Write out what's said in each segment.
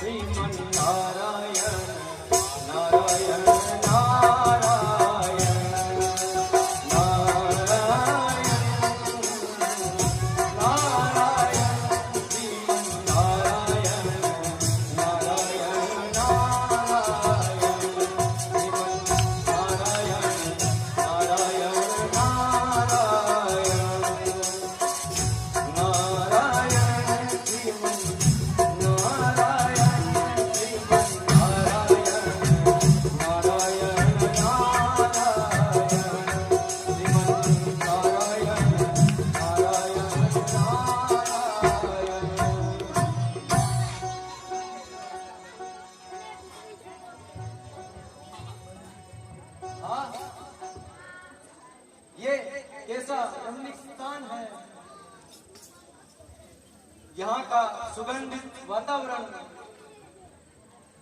श्रीमन्नारायण नारायण नारायण यहाँ का सुगंधित वातावरण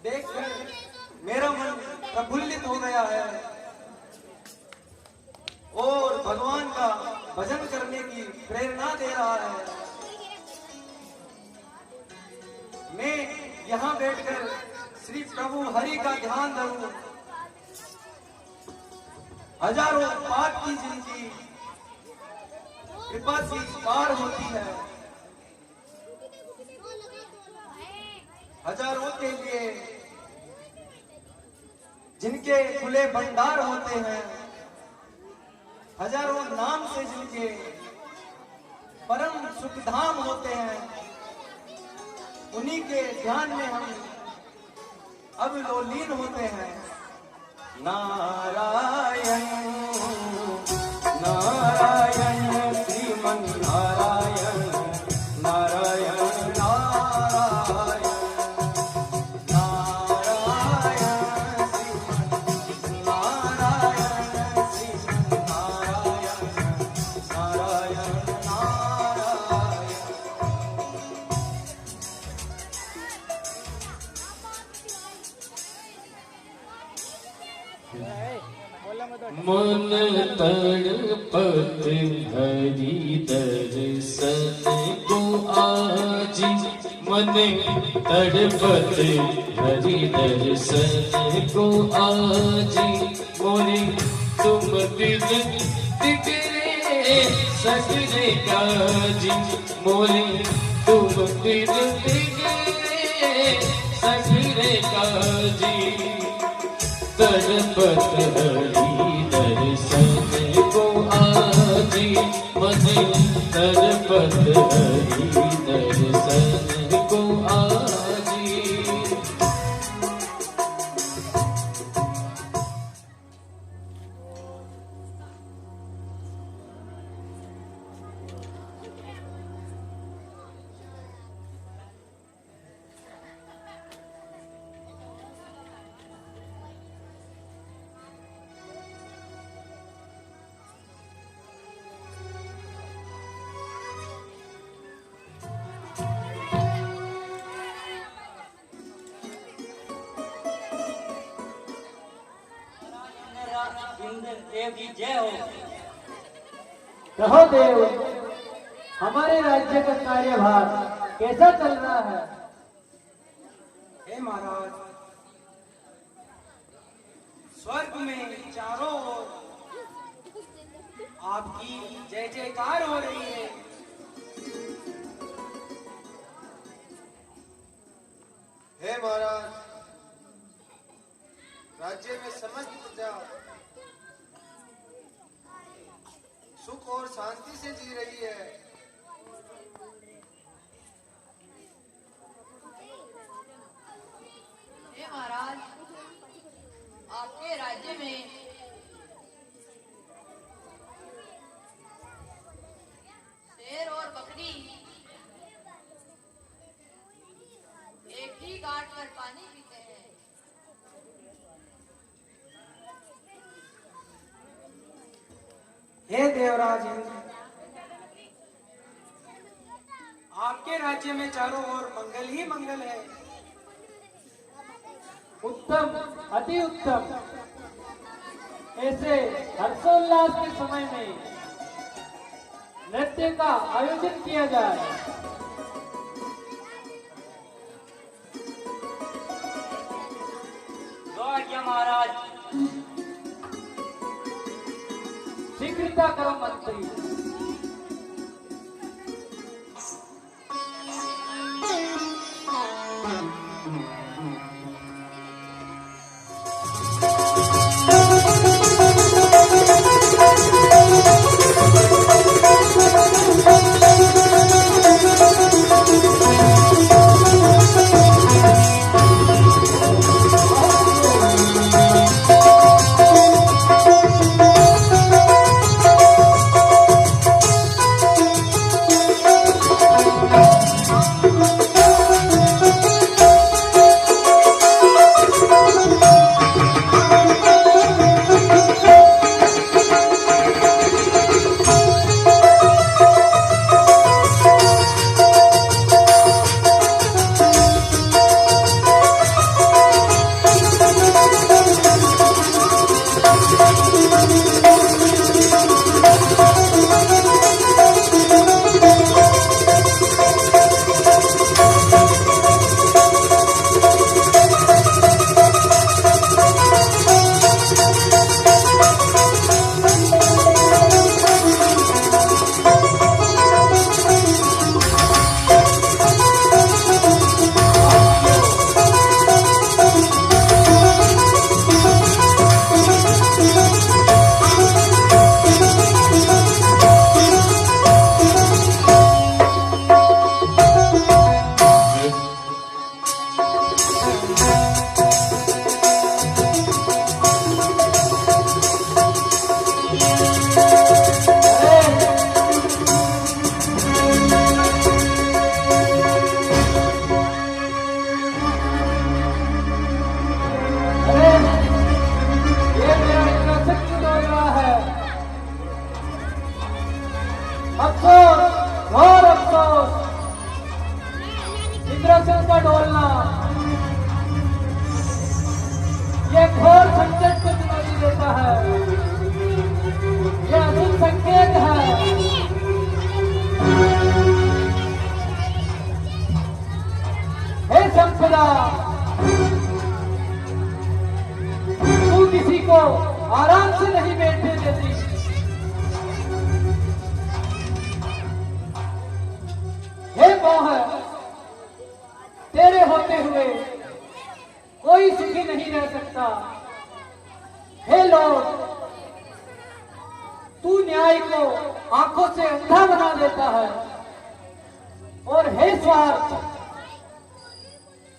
देखकर मेरा मन प्रफुल्लित हो गया है और भगवान का भजन करने की प्रेरणा दे रहा है। मैं यहाँ बैठकर श्री प्रभु हरि का ध्यान धरूं, हजारों पाप की जिनकी कृपा से पार होती है, हजारों के लिए जिनके खुले भंडार होते हैं, हजारों नाम से जिनके परम सुखधाम होते हैं, उन्हीं के ध्यान में हम अब लीन होते हैं। नारायण नारायण श्रीमन्नारायण नारायण नारायण मन तड़पत हरि दर्शन को आज, मन तड़पत हरि दर्शन को आज, मोरे तुम दिल दिगरे सगरे काजी, मोरे तुम दिल दिगरे सगरे काजी, तड़पत हरि दर्शन को आजी, मने तड़पत हरि दर्शन को आजी। देव की जय हो। कहो देव, हमारे राज्य का कार्यभार कैसा चल रहा है? हे महाराज, स्वर्ग में चारों ओर आपकी जय जयकार हो रही है। हे महाराज, राज्य में समस्त प्रजा सुख और शांति से जी रही है। हे महाराज, आपके राज्य में शेर और बकरी एक ही घाट पर पानी पीते हैं। हे देवराज इंद्र, आपके राज्य में चारों ओर मंगल ही मंगल है। उत्तम, अति उत्तम। ऐसे हर्षोल्लास के समय में नृत्य का आयोजन किया जाए। महाराज। शीघ्रता करो मंत्री। अफसोस, घोर अफसोस, इंद्रासन का डोलना ये घोर संकट को चुनौती देता है। यह अद्भुत संकेत है। हे संपदा, तू किसी को आराम से नहीं बैठने देती। हे मोह, तेरे होते हुए कोई सुखी नहीं रह सकता। हे लोग, तू न्याय को आंखों से अंधा बना देता है। और हे स्वार्थ,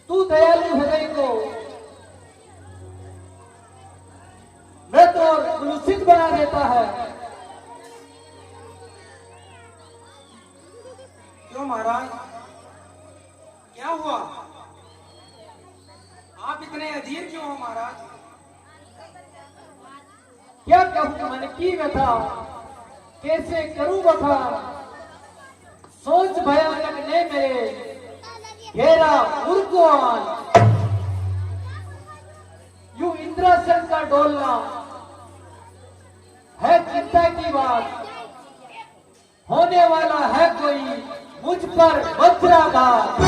तू दयालु हृदय को मृत और कुलुषित बना देता है। क्यों महाराज, क्या हुआ? आप इतने अधीर क्यों हो महाराज? क्या कहूं मन की व्यथा, कैसे करूं बता। सोच भयानक ने मेरे घेरा उर्गुआन। यूं इंद्रासन का डोलना है चिंता की बात। होने वाला है कोई मुझ पर वज्राघात।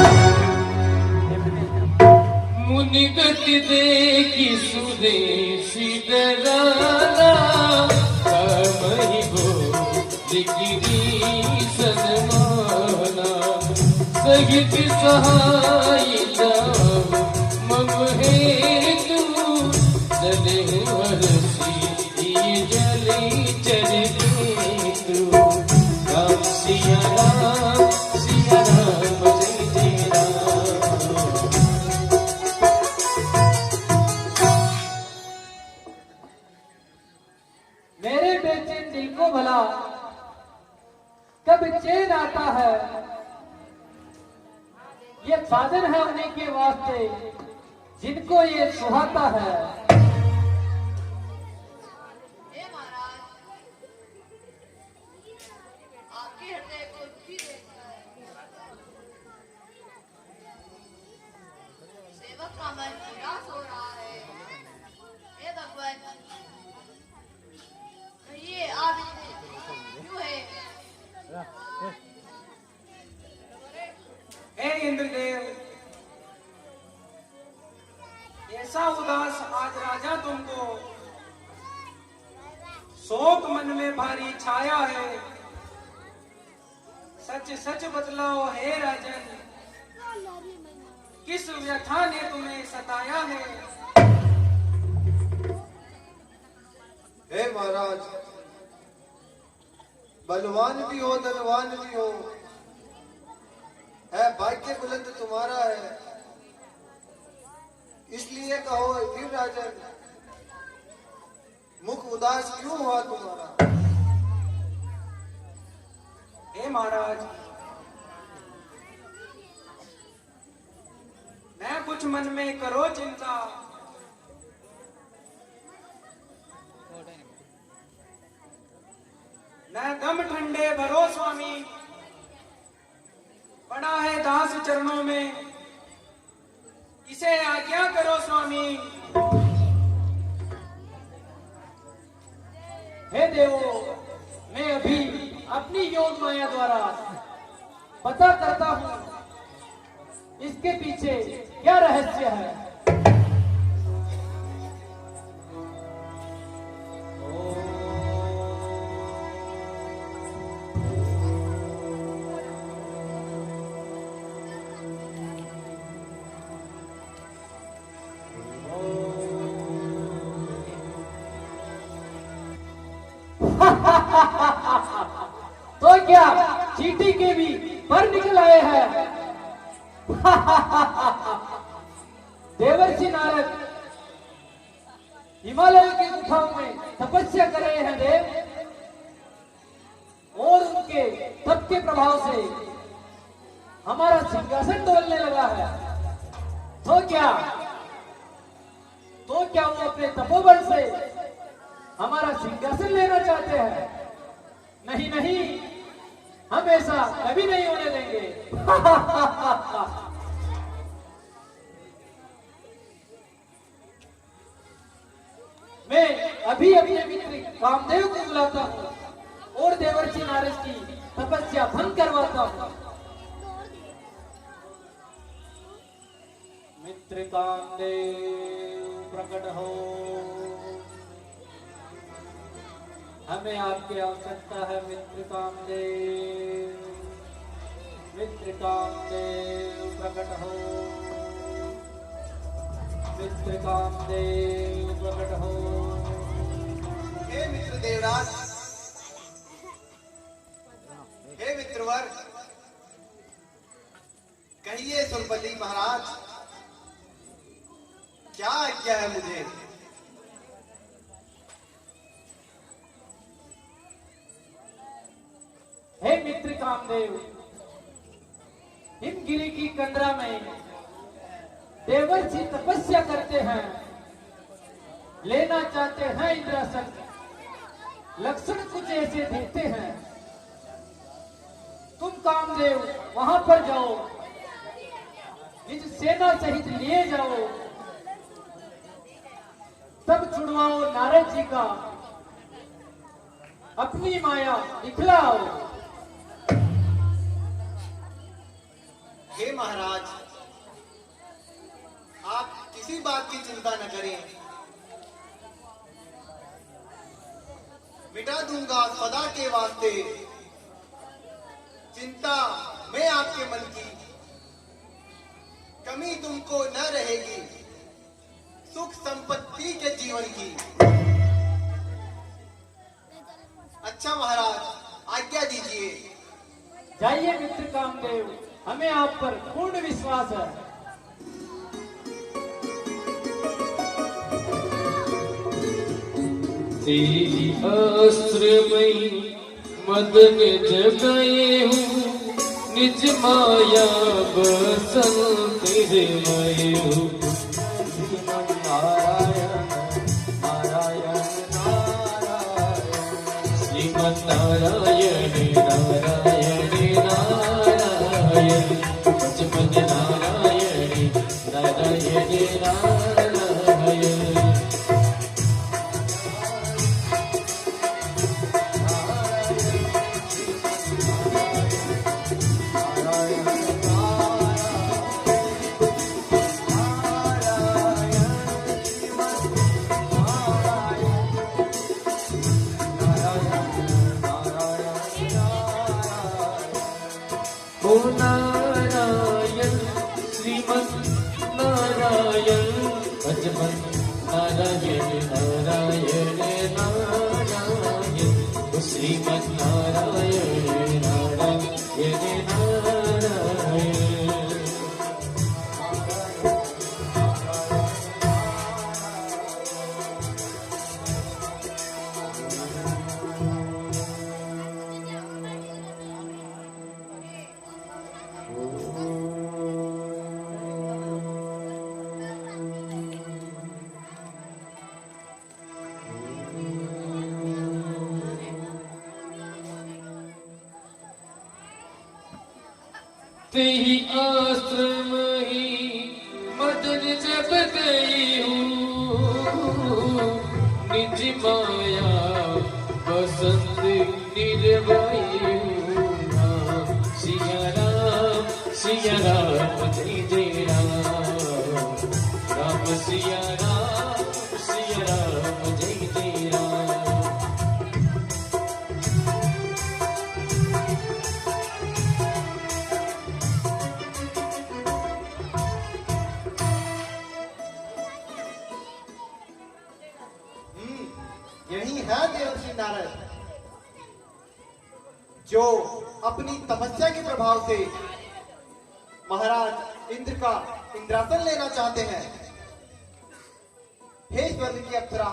मुनि गति देखी सुदेशी डराना, कमहि गिरी सनमाना। सहित सहाय जाओ मम हेतु, जले हरसी जले चरितु। राम सिया राम जय जय राम। मेरे बेचैन दिल को भला कब चैन आता है। ये साधन है उन्हीं के वास्ते जिनको ये सुहाता है। हे महाराज, आपके हृदय को दुखी देखकर सेवक का मन निराश हो रहा है। हे भगवान, कहिए आप क्यों है? हे इंद्रदेव, ये ऐसा उदास आज राजा तुमको, शोक मन में भारी छाया है। सच सच बतलाओ हे राजन, किस व्यथा ने तुम्हें सताया है? हे महाराज, बलवान भी हो धनवान भी हो, है भाग्य बुलंद तुम्हारा है। इसलिए कहो फिर राजन, मुख उदास क्यों हुआ तुम्हारा? हे महाराज, मैं कुछ मन में करो चिंता, न दम ठंडे भरो स्वामी, पड़ा है दास चरणों में, इसे आज्ञा करो स्वामी। हे देवो, मैं अभी अपनी योग माया द्वारा पता करता हूं इसके पीछे क्या रहस्य है। तो क्या चींटी के भी पर निकल आए हैं? देवर्षि नारद हिमालय की गुफाओं में तपस्या कर रहे हैं देव, और उनके तप के प्रभाव से हमारा सिंहासन डोलने लगा है। तो क्या वो अपने तपोबल से हमारा सिंहासन लेना चाहते हैं? नहीं नहीं, हम ऐसा कभी नहीं होने देंगे। मैं अभी अपने मित्र कामदेव को बुलाता हूँ और देवर्षि नारद की तपस्या भंग करवाता हूँ। मित्र कामदेव प्रकट हो, हमें आपकी आवश्यकता है। मित्र कामदेव, मित्र कामदेव प्रकट हो, मित्र कामदेव प्रकट हो। हे मित्र देवराज, हे मित्रवर, कहिए सुरपति महाराज, क्या आज्ञा है मुझे? हे मित्र कामदेव, हिमगिरी की कंदरा में देवर्षि तपस्या करते हैं, लेना चाहते हैं इंद्रासन। लक्षण कुछ ऐसे दिखते हैं। तुम कामदेव वहां पर जाओ, निज सेना सहित लिए जाओ, तब छुड़वाओ नारद जी का, अपनी माया दिखलाओ। हे महाराज, आप किसी बात की चिंता न करें, मिटा दूंगा सदा के वास्ते चिंता मैं आपके मन की। कमी तुमको न रहेगी सुख संपत्ति के जीवन की। अच्छा महाराज, आज्ञा दीजिए। जाइए मित्र कामदेव, हमें आप पर पूर्ण विश्वास है। तेरी अस्त्रमयी मदन जगाए हूँ, निज माया बसंत मय हूँ। नारायण नारायण नारायण, श्रीमन नारायण नारायण नारायण, श्रीमन नारायण नारायण नारायण। बचपन नारायण नारायण नारायण श्रीमन नारायण नारायण नारायण। तेहि आश्रम ही मदन जब गई हूँ, निज माया बसंत निर्वाई हूँ। सिया राम जय जय राम, राम सिया राम जय जय राम। यही है देवर्षि नारद, जो अपनी तपस्या के प्रभाव से महाराज इंद्र का इंद्रासन लेना चाहते हैं। हे स्वर्ग की अप्सरा,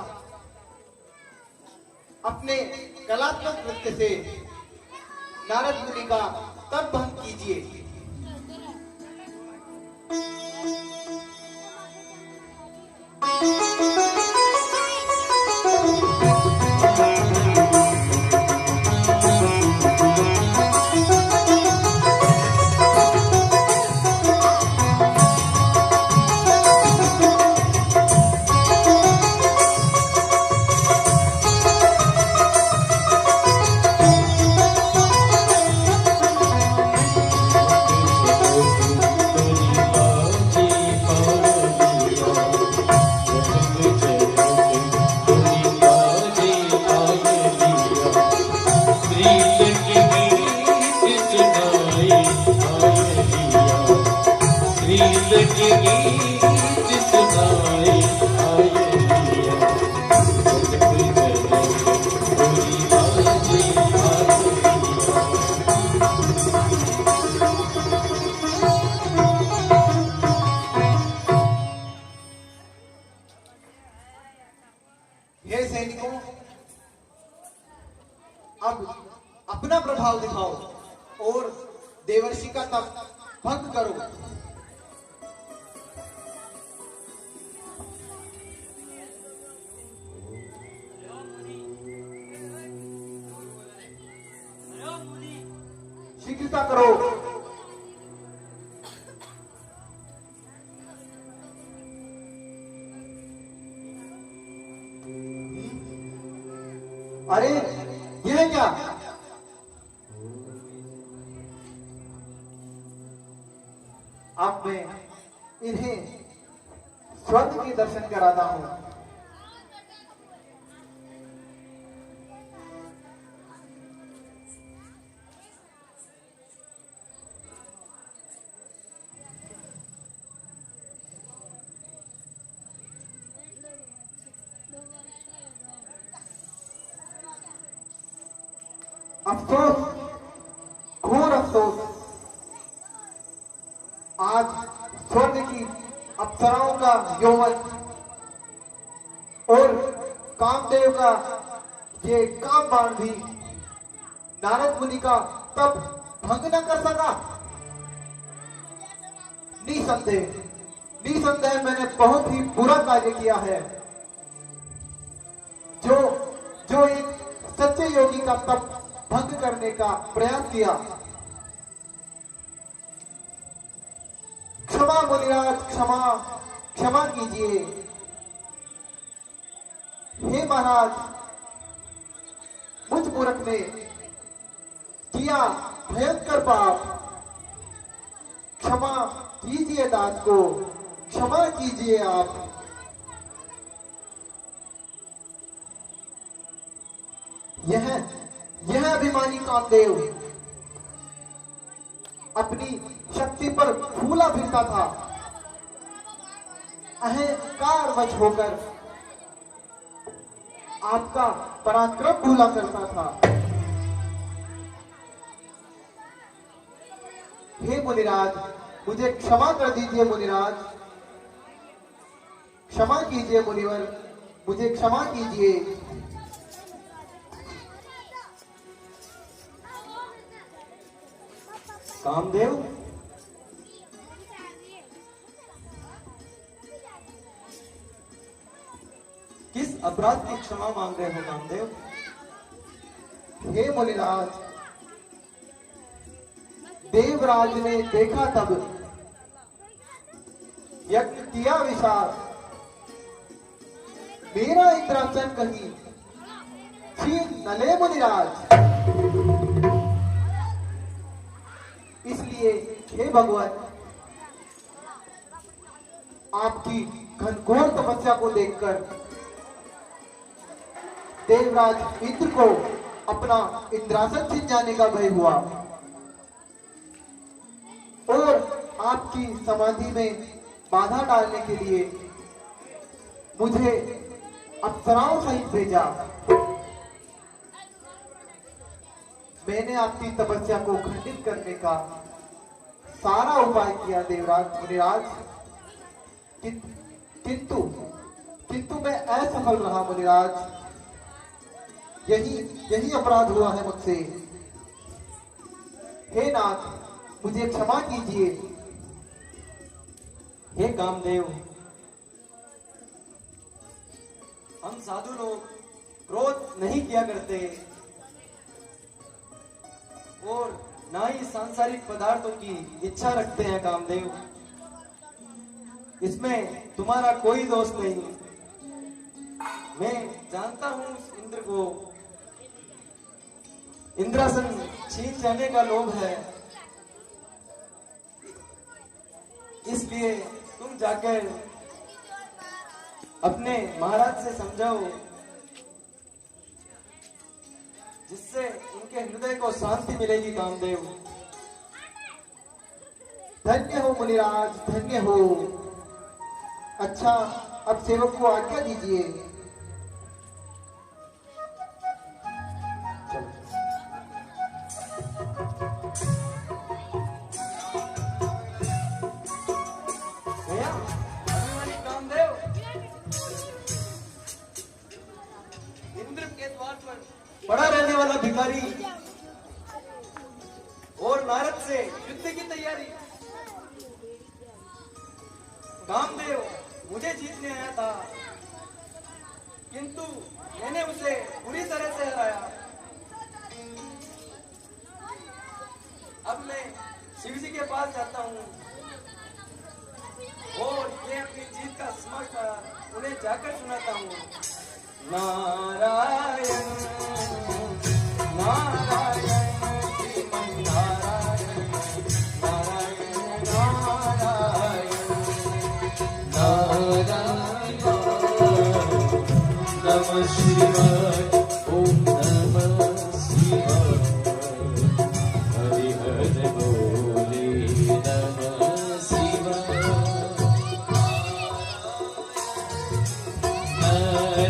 अपने कलात्मक नृत्य से नारद मुनि का तप भंग कीजिए। हे सैनिकों, अब अपना प्रभाव दिखाओ और देवर्षि का तप भंग करो। शीघ्रता करो। अरे यह क्या? अब मैं इन्हें स्वर्ग के दर्शन कराता हूं। अफसोस, घोर अफसोस, आज स्वर्ग की अप्सराओं का यौवन और कामदेव का ये कामबाण भी नारद मुनि का तप भंग न कर सका। निसंदेह मैंने बहुत ही बुरा कार्य किया है, जो एक सच्चे योगी का तप भंग करने का प्रयास किया। क्षमा मुनिराज, क्षमा कीजिए। हे महाराज, मुझ मूर्ख ने किया भयंकर पाप, क्षमा कीजिए दास को, क्षमा कीजिए आप। यह अभिमानी कामदेव अपनी शक्ति पर फूला फिरता था, अहंकारवश होकर आपका पराक्रम भूला करता था। हे मुनिराज, मुझे क्षमा कर दीजिए मुनिराज, क्षमा कीजिए मुनिवर, मुझे क्षमा कीजिए। कामदेव, किस अपराध की क्षमा मांग रहे हो कामदेव? हे मुनिराज, देवराज ने देखा तब यज्ञ किया विशाल, मेरा इंद्रासन कहीं छीन न ले मुनिराज। इसलिए हे भगवान, आपकी घनघोर तपस्या को देखकर देवराज इंद्र को अपना इंद्रासन छिन जाने का भय हुआ और आपकी समाधि में बाधा डालने के लिए मुझे अप्सराओं सहित भेजा। मैंने आपकी तपस्या को खंडित करने का सारा उपाय किया देवराज मुनिराज, किंतु मैं असफल रहा मुनिराज। यही अपराध हुआ है मुझसे। हे नाथ, मुझे क्षमा कीजिए। हे कामदेव, हम साधु लोग क्रोध नहीं किया करते और ना ही सांसारिक पदार्थों की इच्छा रखते हैं कामदेव। इसमें तुम्हारा कोई दोष नहीं। मैं जानता हूं उस इंद्र को इंद्रासन छीन जाने का लोभ है, इसलिए तुम जाकर अपने महाराज से समझाओ, जिससे उनके हृदय को शांति मिलेगी कामदेव। धन्य हो मुनिराज, धन्य हो। अच्छा, अब सेवक को आज्ञा दीजिए। भैया, अभिमानी कामदेव इंद्र के द्वार पर पड़ा रहने वाला भिखारी और नारद से युद्ध की तैयारी। कामदेव मुझे जीतने आया था, किंतु मैंने उसे बुरी तरह से हराया। अब मैं शिव जी के पास जाता हूँ और ये अपनी जीत का समाचार उन्हें जाकर सुनाता हूँ। नारायण नारायण श्रीमन नारायण नारायण नारायण नमः शिवाय, ओम नमः शिवाय, हरि हरि बोले नमः शिवाय।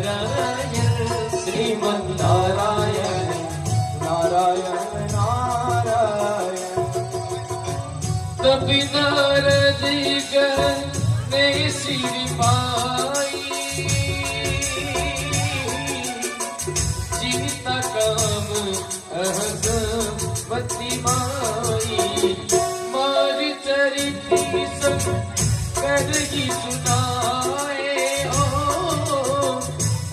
नारायण श्रीमन नारायण नारायण नारायण। कभी नारद ने सिर पाई, जीता काम अहमति माई, मार चरित सब कर ही सुनाए हो,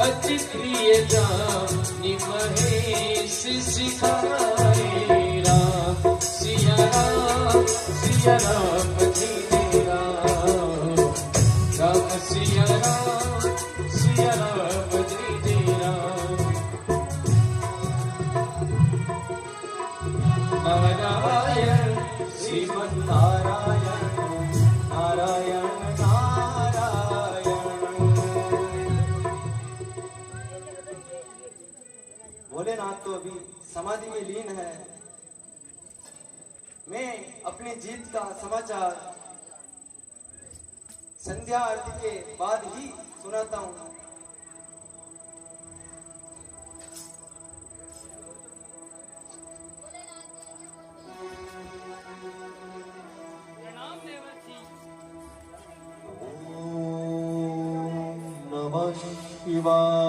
अति प्रिय जानी महेश सिखाए। राम सिया राम, सिया राम जी राम, राम सिया राम, सिया राम जी राम। नारायण श्रीमन नारायण नारायण नारायण। भोलेनाथ तो अभी समाधि में लीन है। मैं अपनी जीत का समाचार संध्या आरती के बाद ही सुनाता हूं। नमः शिवाय।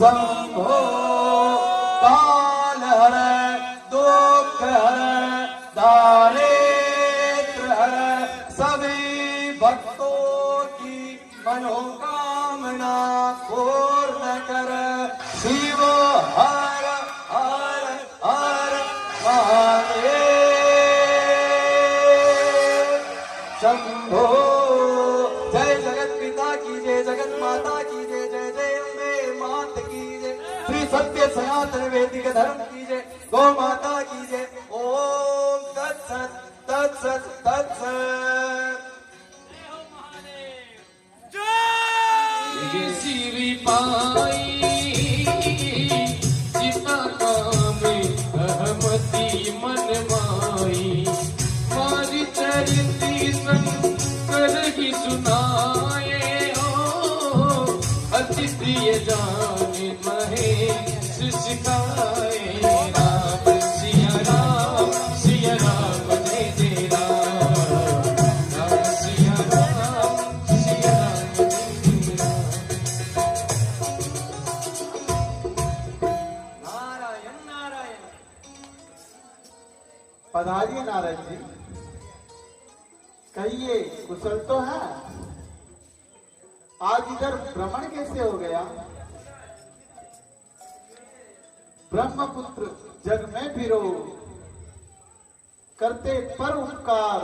शंभो काल हर दुख हर दारे शंभो। जय जगत पिता की जय, जगत माता की जय, जय जय अम्बे मात की जय, श्री सत्य सनातन वैदिक धर्म की जय, गौ माता की जय। ओम तत्सत तत्सत तत्सत। ये सिरी पाई जितना काम अहमति मन माई, मारी चरिती संकर ही सुनाए हो, अति प्रिय जाने महेश सिखाए। राम सिया राम जय जय राम, राम सिया राम जय जय राम। नारायण नारायण। पधारिए नारद जी, कहिए कुशल तो है? आज इधर भ्रमण कैसे हो गया? ब्रह्मपुत्र जग में फिरो, करते पर उपकार,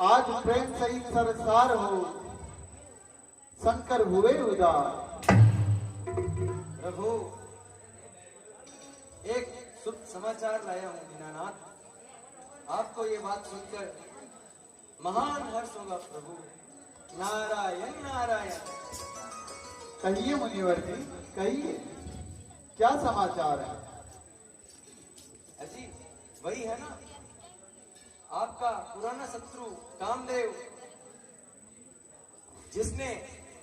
आज प्रेम सहित सरसार हो, शंकर हुए उदार। प्रभु एक शुभ समाचार लाया हूं दीनानाथ, आपको ये बात सुनकर महान हर्ष होगा प्रभु। नारायण नारायण। कहिए मुनिवर जी, कहिए क्या समाचार है? अजी वही है ना, आपका पुराना शत्रु कामदेव, जिसने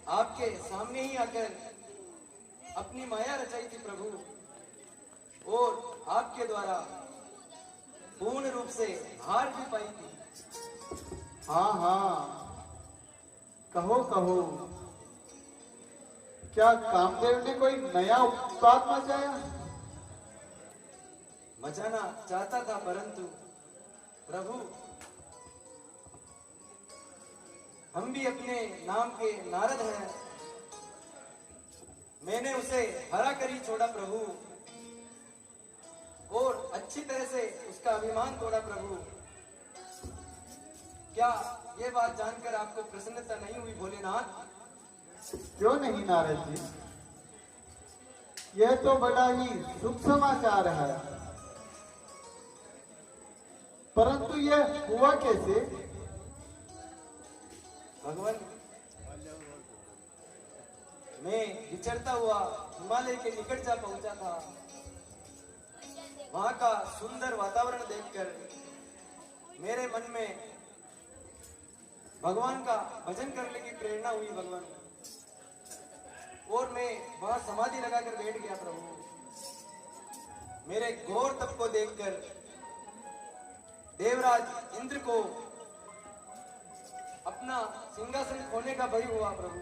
आपके सामने ही आकर अपनी माया रचाई थी प्रभु, और आपके द्वारा पूर्ण रूप से हार भी पाई थी। हाँ हाँ, कहो कहो, क्या कामदेव ने कोई नया उत्पात मचाया? मचाना चाहता था, परंतु प्रभु हम भी अपने नाम के नारद हैं, मैंने उसे हरा कर ही छोड़ा प्रभु, और अच्छी तरह से उसका अभिमान तोड़ा प्रभु। क्या ये बात जानकर आपको प्रसन्नता नहीं हुई भोलेनाथ? क्यों नहीं नारद जी, यह तो बड़ा ही शुभ समाचार है, परंतु यह हुआ कैसे? भगवान, मैं विचरता हुआ हिमालय के निकट जा पहुंचा था, वहां का सुंदर वातावरण देखकर मेरे मन में भगवान का भजन करने की प्रेरणा हुई भगवान, और मैं वहां समाधि लगाकर बैठ गया प्रभु। मेरे घोर तप को देखकर देवराज इंद्र को अपना सिंहासन खोने का भय हुआ प्रभु,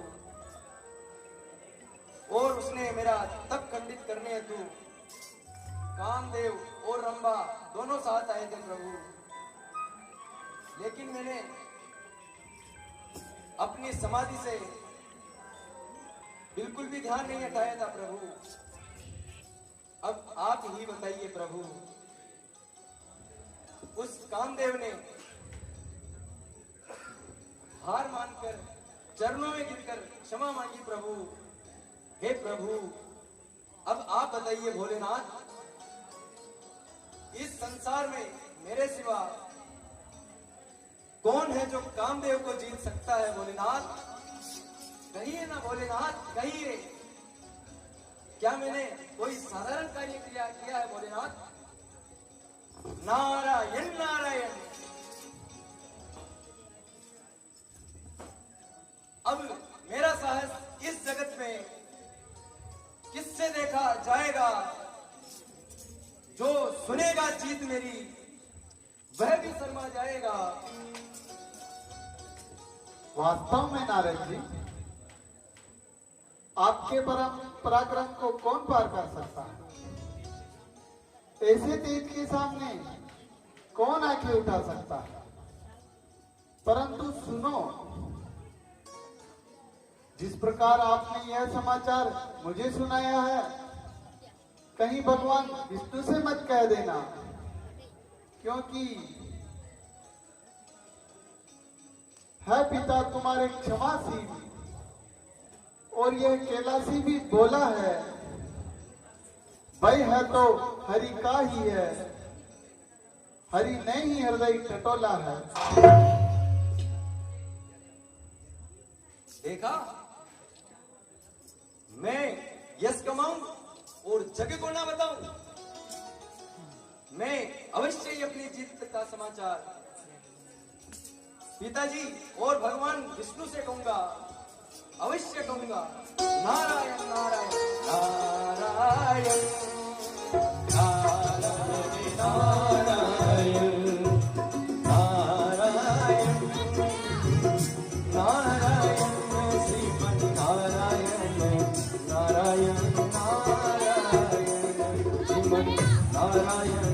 और उसने मेरा तप खंडित करने हेतु कामदेव और रंभा दोनों साथ आए थे प्रभु। लेकिन मैंने अपनी समाधि से बिल्कुल भी ध्यान नहीं हटाया था प्रभु। अब आप ही बताइए प्रभु, उस कामदेव ने हार मानकर चरणों में गिरकर क्षमा मांगी प्रभु। हे प्रभु, अब आप बताइए भोलेनाथ, इस संसार में मेरे सिवा कौन है जो कामदेव को जीत सकता है भोलेनाथ? कहिए ना भोलेनाथ, कहिए, क्या मैंने कोई साधारण कार्य किया है भोलेनाथ? नारायण नारायण। अब मेरा साहस इस जगत में किससे देखा जाएगा? जो सुनेगा जीत मेरी, वह भी शर्मा जाएगा। वास्तव में नारद जी, आपके परम पराक्रम को कौन पार कर सकता है? ऐसे तेज के सामने कौन आंखें उठा सकता है? परंतु सुनो, जिस प्रकार आपने यह समाचार मुझे सुनाया है, कहीं भगवान विष्णु से मत कह देना, क्योंकि है पिता तुम्हारे क्षमाशील, और यह कैलाशी भी बोला है, भय है तो हरि का ही है, हरि नहीं हृदय टटोला है। देखा, मैं यश कमाऊं और जग को ना बताऊं। मैं अवश्य ही अपनी जीत का समाचार पिताजी और भगवान विष्णु से कहूंगा, अवश्य कहूंगा। नारायण नारायण नारायण नारायण नारायण नारायण श्रीमन नारायण नारायण नारायण श्रीमन नारायण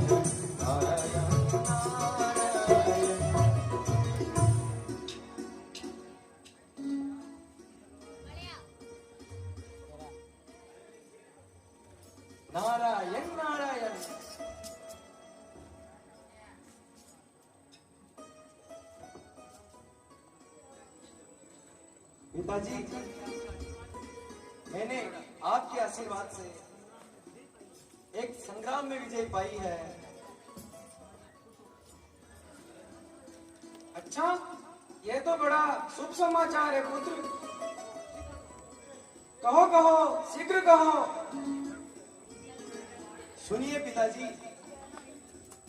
नारायण नारायण नारायण नारायण। पिताजी, मैंने आपके आशीर्वाद से एक संग्राम में विजय पाई है। अच्छा, यह तो बड़ा शुभ समाचार है पुत्र। कहो कहो, शीघ्र कहो। सुनिए पिताजी,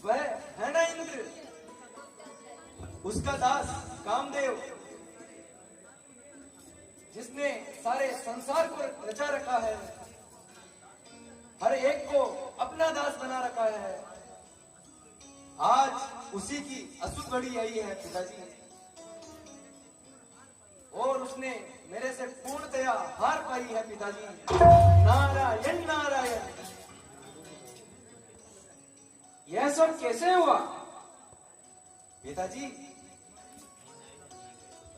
वह है ना इंद्र, उसका दास कामदेव, जिसने सारे संसार को रचा रखा है, हर एक को अपना दास बना रखा है। आज उसी की अशुभ घड़ी आई है पिताजी, और उसने मेरे से पूर्णतया हार पाई है पिताजी। नारायण नारायण। यह सब कैसे हुआ? पिताजी,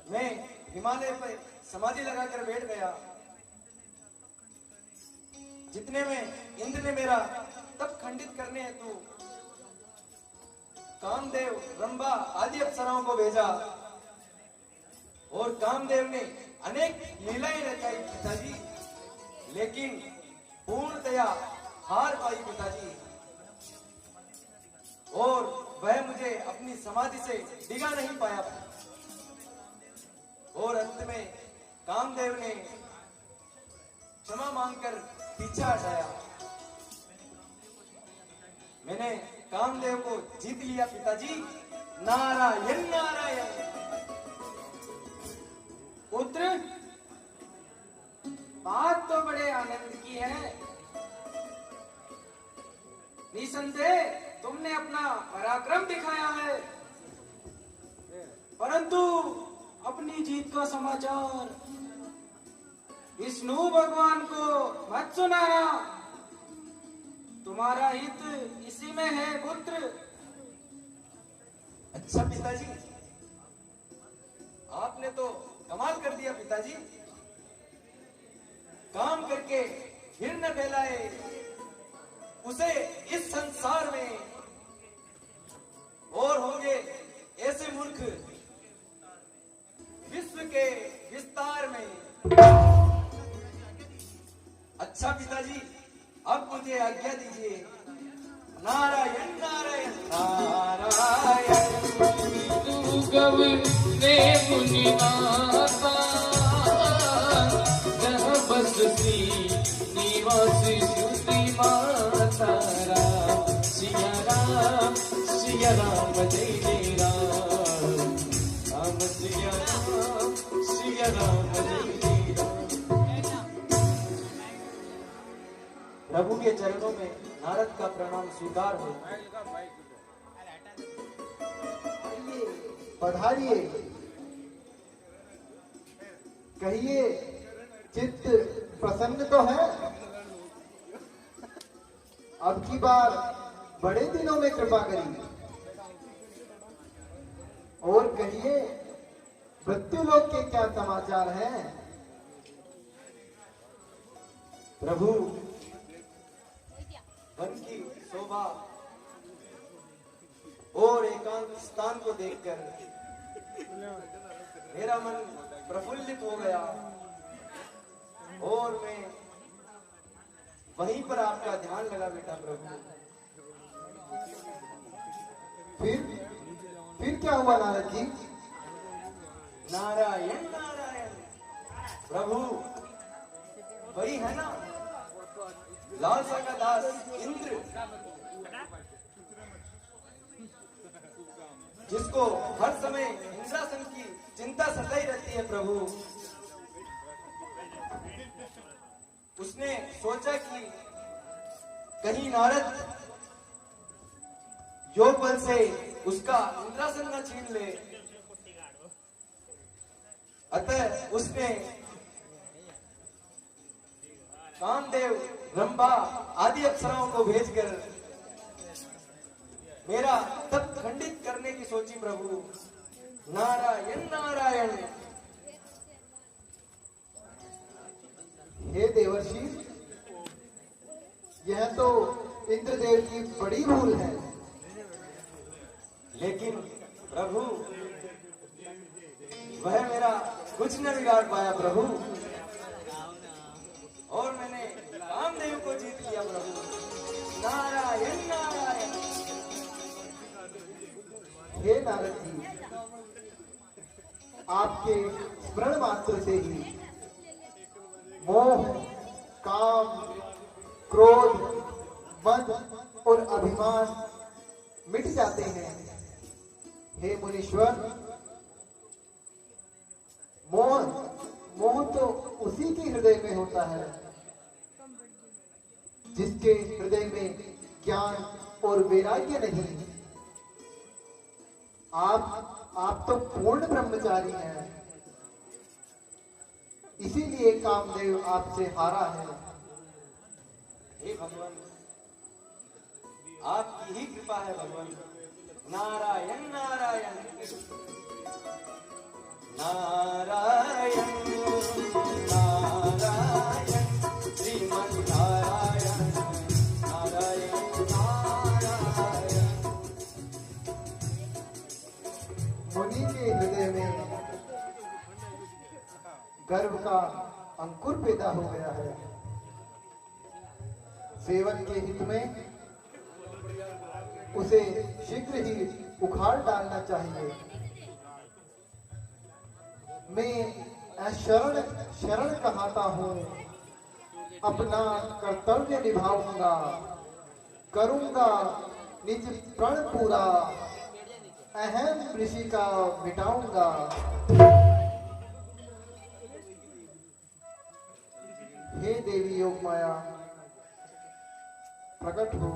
मैं हिमालय पर समाधि लगाकर बैठ गया। जितने में इंद्र ने मेरा तप खंडित करने हेतु कामदेव, रंभा आदि अप्सराओं को भेजा, और कामदेव ने अनेक लीलाएं रचाई पिताजी, लेकिन पूर्णतया हार पाई पिताजी, और वह मुझे अपनी समाधि से डिगा नहीं पाया। और अंत में कामदेव ने क्षमा मांगकर पीछा हटाया। मैंने कामदेव को जीत लिया पिताजी। नारायण नारायण। पुत्र, बात तो बड़े आनंद की है। निसंदेह तुमने अपना पराक्रम दिखाया है, परंतु अपनी जीत का समाचार विष्णु भगवान को मत सुनाना। तुम्हारा हित इसी में है पुत्र। अच्छा पिताजी, आपने तो कमाल कर दिया पिताजी। काम करके फिर न फैलाए उसे इस संसार में, और होंगे ऐसे मूर्ख विश्व के विस्तार में। अच्छा पिताजी, अब मुझे आज्ञा दीजिए। नारायण नारायण नारायण। तू गव ने मुनिनाथा, जहाँ बसती निवासी श्रुति माता। राम सिया राम, सिया राम जय जय राम। राम सिया राम, सिया राम जय जय राम। प्रभु के चरणों में नारद का प्रणाम स्वीकार हो। पधारिए, कहिए, चित्त प्रसन्न तो है? अब की बार बड़े दिनों में कृपा करी, और कहिए, मृत्युलोक के क्या समाचार हैं? प्रभु, वन की शोभा और एकांत स्थान को देखकर मेरा मन प्रफुल्लित हो गया और मैं वहीं पर आपका ध्यान लगा बेटा प्रभु। फिर क्या हुआ नारद जी? नारायण नारायण प्रभु, वही है ना लालसा का दास इंद्र, जिसको हर समय इंद्रासन की चिंता सताई रहती है प्रभु। उसने सोचा कि कहीं नारद योग बल से उसका इंद्रासन न छीन ले, अतः उसने कामदेव, रंभा आदि अप्सराओं को भेजकर मेरा तप खंडित करने की सोची प्रभु। नारायण नारायण। हे देवर्षि, यह तो इंद्रदेव की बड़ी भूल है। लेकिन प्रभु वह मेरा कुछ न बिगाड़ पाया प्रभु, और मैंने कामदेव को जीत लिया प्रभु। नारायण नारायण। हे नारद जी, आपके स्मरण मात्र से ही मोह, काम, क्रोध, मद और अभिमान मिट जाते हैं। हे मुनीश्वर, मोह तो उसी के हृदय में होता है जिसके हृदय में ज्ञान और वैराग्य नहीं। आप तो पूर्ण ब्रह्मचारी हैं, इसीलिए कामदेव आपसे हारा है। हे भगवान, आपकी ही कृपा है भगवान। नारायण नारायण नारायण नारायण श्रीमन नारायण नारायण नारायण। मुनि के हृदय में गर्व का अंकुर पैदा हो गया है। सेवन के हित में उसे शीघ्र ही उखाड़ डालना चाहिए। मैं शरण कहता हूँ, अपना कर्तव्य निभाऊंगा, करूंगा निज प्रण पूरा, अहम ऋषि का मिटाऊंगा। हे देवी योग माया, प्रकट हो।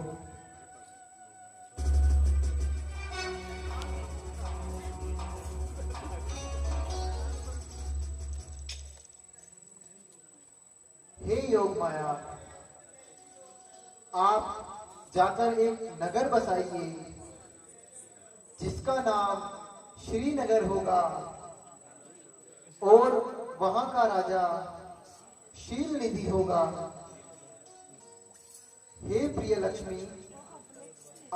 हे योग माया, आप जाकर एक नगर बसाइए जिसका नाम श्रीनगर होगा, और वहां का राजा शील निधि होगा। हे प्रिय लक्ष्मी,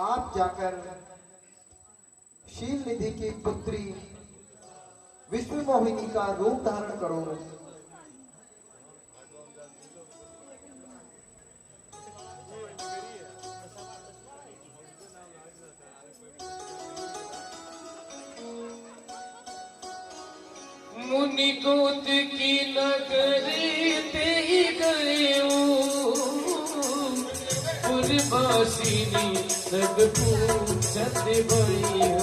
आप जाकर शील निधि की पुत्री विश्व मोहिनी का रूप धारण करो। मुनि दूत की नगरी ते गए, पुरवासिनी सब पूछत बड़ी हो।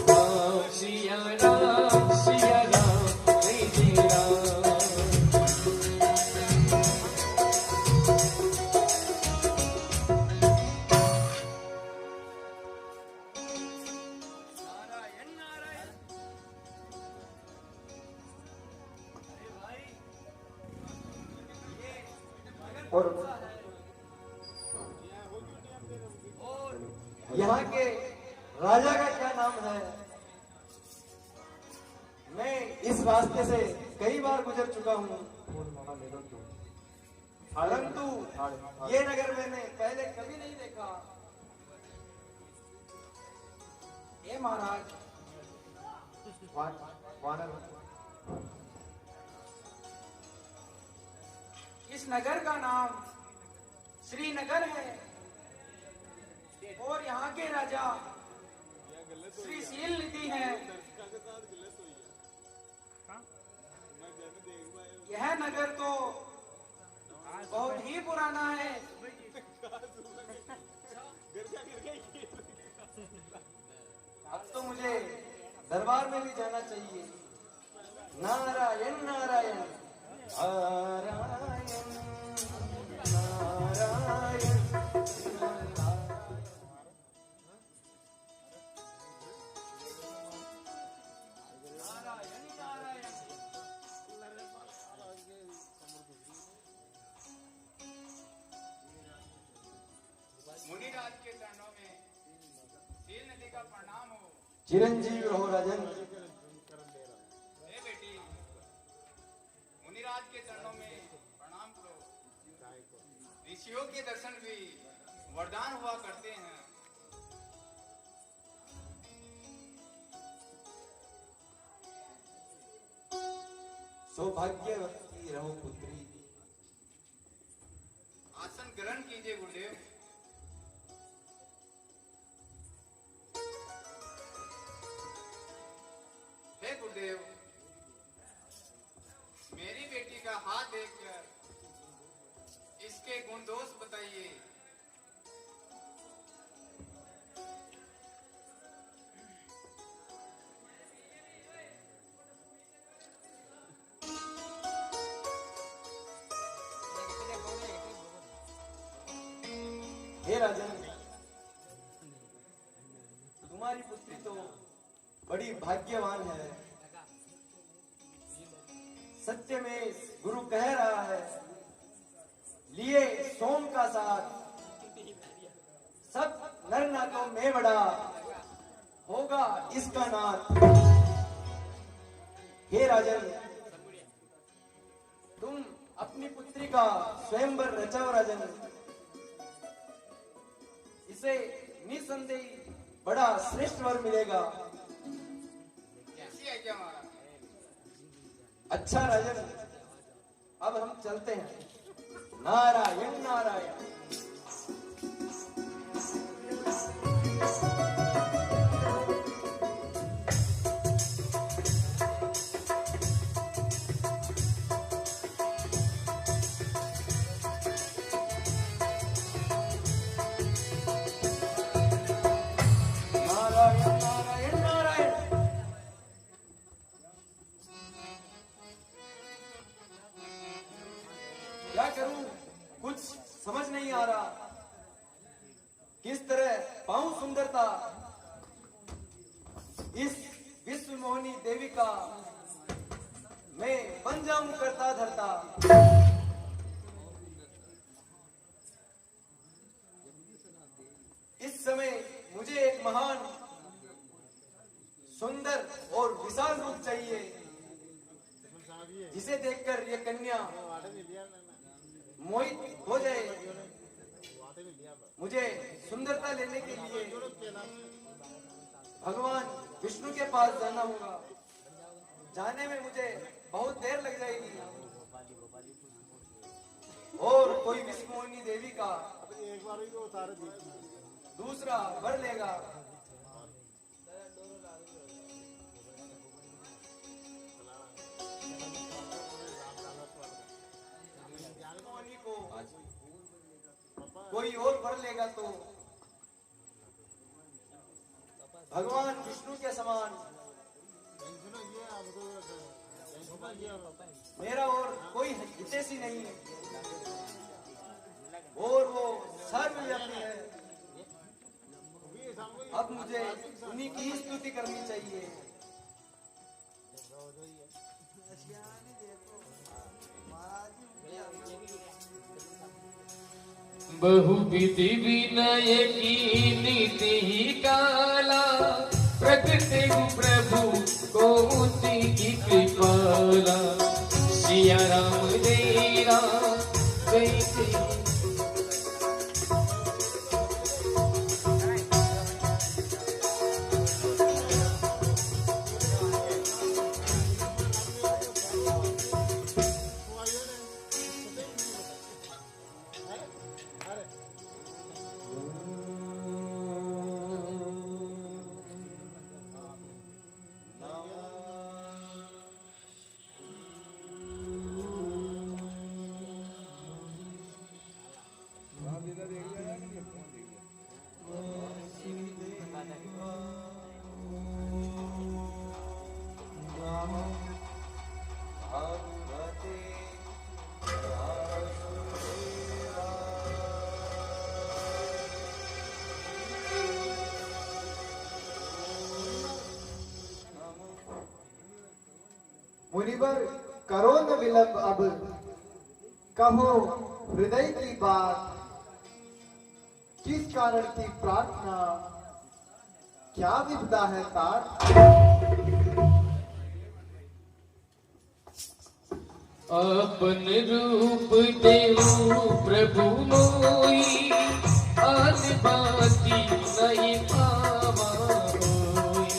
राम सिया राम सिया राम जय जय राम। और यहाँ के राजा का क्या नाम है? मैं इस रास्ते से कई बार गुजर चुका हूँ, परंतु ये नगर मैंने पहले कभी नहीं देखा। हे महाराज, वानर इस नगर का नाम श्रीनगर है और यहाँ के राजा श्री शील निधि हैं। यह नगर तो बहुत ही पुराना है। अब तो मुझे दरबार में भी जाना चाहिए। नारायण नारायण नारायण नारायण मुनिराज के चरणों में शील नदी का प्रणाम हो। चिरंजीव रहो राजन। हे बेटी, मुनिराज के चरणों में प्रणाम करो। ऋषियों के दर्शन भी वरदान हुआ करते हैं। सौभाग्यवती रहो पुत्री। आसन ग्रहण कीजिए गुरुदेव। हे गुरुदेव, मेरी बेटी का हाथ देखकर इसके गुण दोष बताइए। हे राजन, तुम्हारी पुत्री तो बड़ी भाग्यवान है। सत्य में गुरु कह रहा है, लिए सोम का साथ सब नर नाथों में बड़ा होगा इसका नाथ। हे राजन, तुम अपनी पुत्री का स्वयंवर रचाओ राजन। इसे निसंदेह बड़ा श्रेष्ठ वर मिलेगा। ऐसी है क्या महाराज? अच्छा राजन, अब हम चलते हैं। नारायण नारायण। नारायण नारायण नारायण। क्या करूं, कुछ समझ नहीं आ रहा। किस तरह पाऊं सुंदरता इस विश्व मोहिनी देवी का, मैं बन जाऊं करता धरता। इस समय मुझे एक महान सुंदर और विशाल रूप चाहिए, जिसे देखकर ये कन्या मोहित हो जाए। मुझे सुंदरता लेने के लिए भगवान विष्णु के पास जाना होगा। जाने में मुझे बहुत देर लग जाएगी और कोई विश्व मोहिनी देवी का दूसरा वर लेगा। मोहिनी को कोई और वर लेगा तो भगवान विष्णु के समान मेरा और कोई हितैषी नहीं है, और वो सर्वव्यापी है। अब मुझे उन्हीं की स्तुति करनी चाहिए। बहुविधि विनय की नीति काला, प्रगटे प्रभु कौमुदी की कृपाला। सिया राम जय राम जय जय। मुनिवर करो न विलंब अब, कहो हृदय की बात, किस कारण की प्रार्थना, क्या विपदा है तात। अपन रूप देहु प्रभु मोई, आन बाती नहीं पावा होई।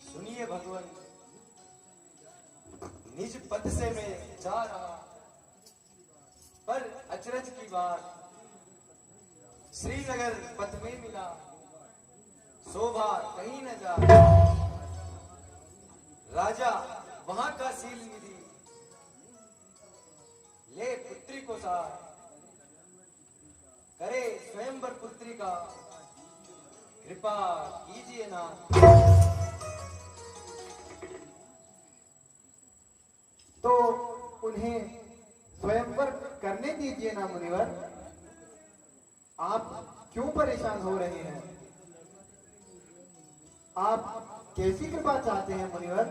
सुनिए भगवान, निज पद से मैं जा रहा, पर अचरज की बात, श्रीनगर पथ में मिला, शोभा कहीं न जा। राजा वहां का सील निधि, ले पुत्री को सार, करे स्वयंवर पुत्री का, कृपा कीजिए नाथ। तो उन्हें स्वयंवर करने दीजिए ना मुनिवर, आप क्यों परेशान हो रहे हैं? आप कैसी कृपा चाहते हैं मुनिवर?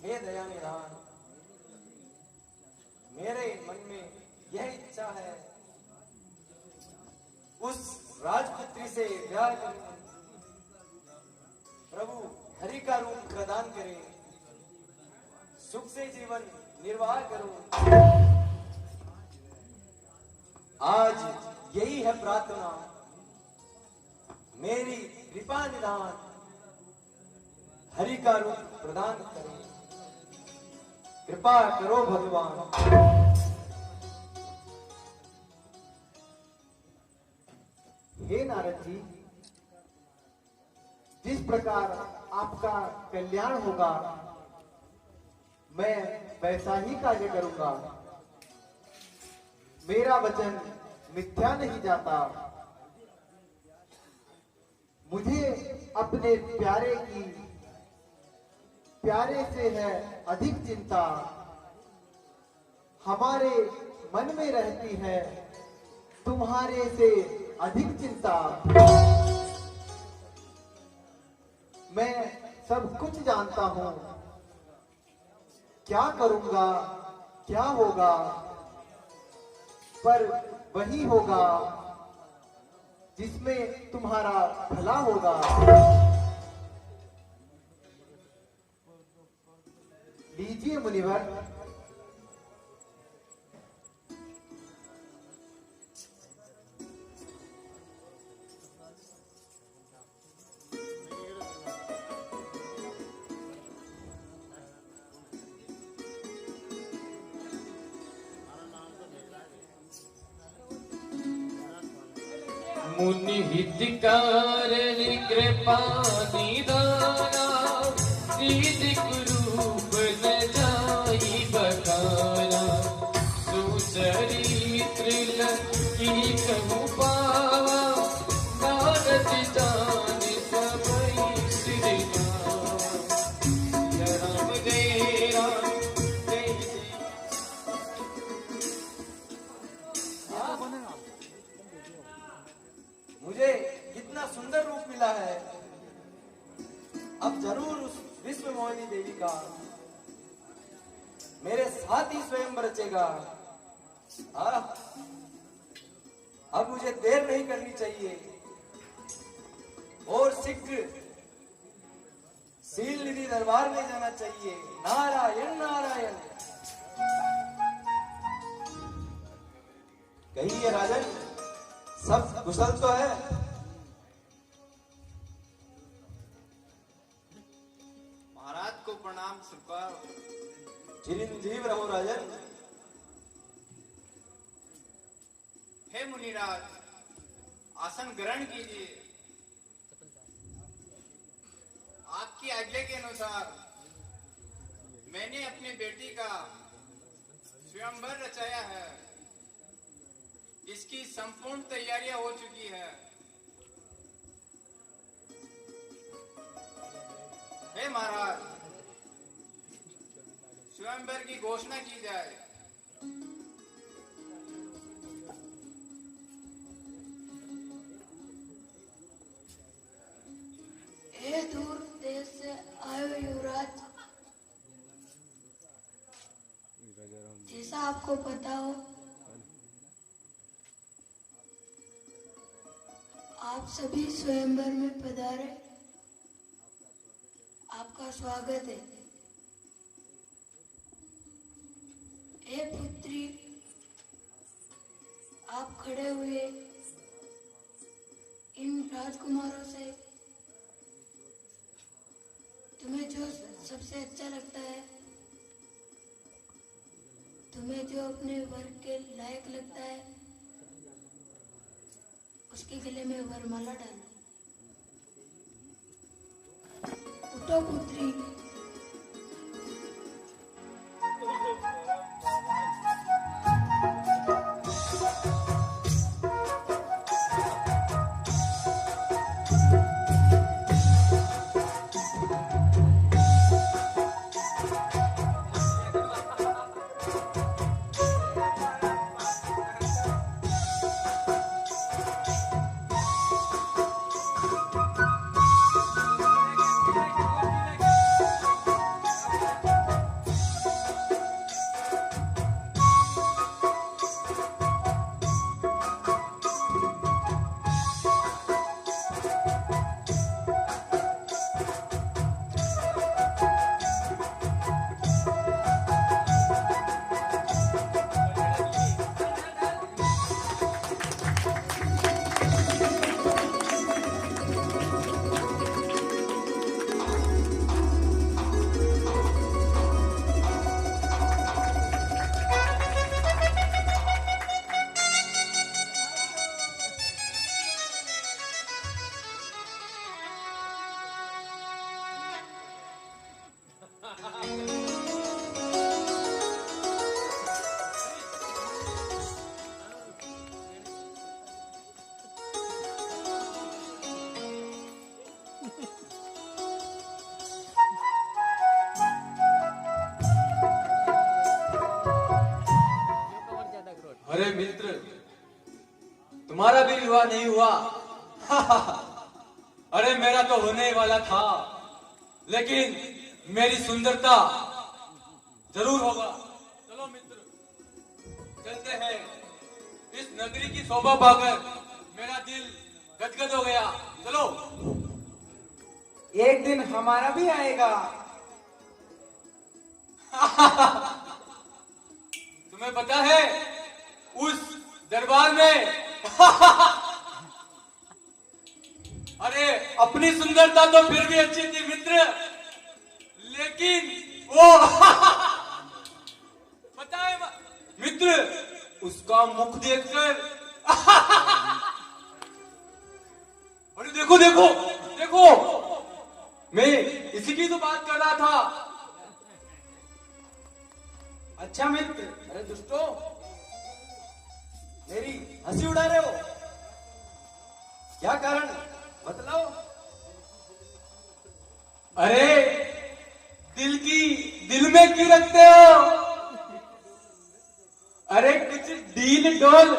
हे दया निधान, मेरे मन में यह इच्छा है, उस राजपुत्री से ब्याह करूं, प्रभु हरि का रूप प्रदान करें, सुख से जीवन निर्वाह करूं। आज यही है प्रार्थना, मेरी कृपा निधान, हरि का रूप प्रदान करें, कृपा करो भगवान। हे नारद जी, जिस प्रकार आपका कल्याण होगा मैं वैसा ही कार्य करूंगा। मेरा वचन मिथ्या नहीं जाता। मुझे अपने प्यारे से है अधिक चिंता, हमारे मन में रहती है तुम्हारे से अधिक चिंता। मैं सब कुछ जानता हूं, क्या करूंगा क्या होगा, पर वही होगा जिसमें तुम्हारा भला होगा। लीजिए मुनिवर। मुनि हितकारण कृपा निदाना, सीध कुरूप न जाई बखाना। सुचरित्र लकी कहूँ पावा, नारद जान सबई सिर नावा। राम जय राम जय जय। मुझे कितना सुंदर रूप मिला है, अब जरूर उस विश्व मोहिनी देवी का मेरे साथ ही स्वयं रचेगा। अब मुझे देर नहीं करनी चाहिए और शीघ्र सील निधि दरबार में जाना चाहिए। नारायण नारायण। कहिए राजन, सब कुशल तो है? महाराज को प्रणाम स्वीकार। चिरंजीव रहो राजन। हे मुनिराज, आसन ग्रहण कीजिए। आपकी आज्ञा के अनुसार मैंने अपनी बेटी का स्वयंवर रचाया है। इसकी संपूर्ण तैयारियां हो चुकी है। हे महाराज, स्वयंवर की घोषणा की जाए। आप सभी स्वयंवर में पधारे, आपका स्वागत है। हे पुत्री, आप खड़े हुए इन राजकुमारों से तुम्हें जो सबसे अच्छा लगता है, तुम्हें जो अपने वर के लायक लगता है, उसके गले में वरमाला डालो। उठो पुत्री। अरे मित्र, तुम्हारा भी विवाह नहीं हुआ? अरे मेरा तो होने ही वाला था, लेकिन मेरी सुंदरता जरूर होगा। चलो मित्र, चलते हैं। इस नगरी की शोभा पाकर मेरा दिल गदगद हो गया। चलो। एक दिन हमारा भी आएगा। तुम्हें पता है, उस दरबार में अरे अपनी सुंदरता तो फिर भी अच्छी थी मित्र, लेकिन वो पता है मित्र, उसका मुख देखकर अरे देखो देखो देखो, मैं इसी की तो बात कर रहा था। अच्छा मित्र, अरे दुष्टो, मेरी हंसी उड़ा रहे हो? क्या कारण है? बतलाओ। अरे दिल में क्यों रखते हो? अरे कुछ डील डोल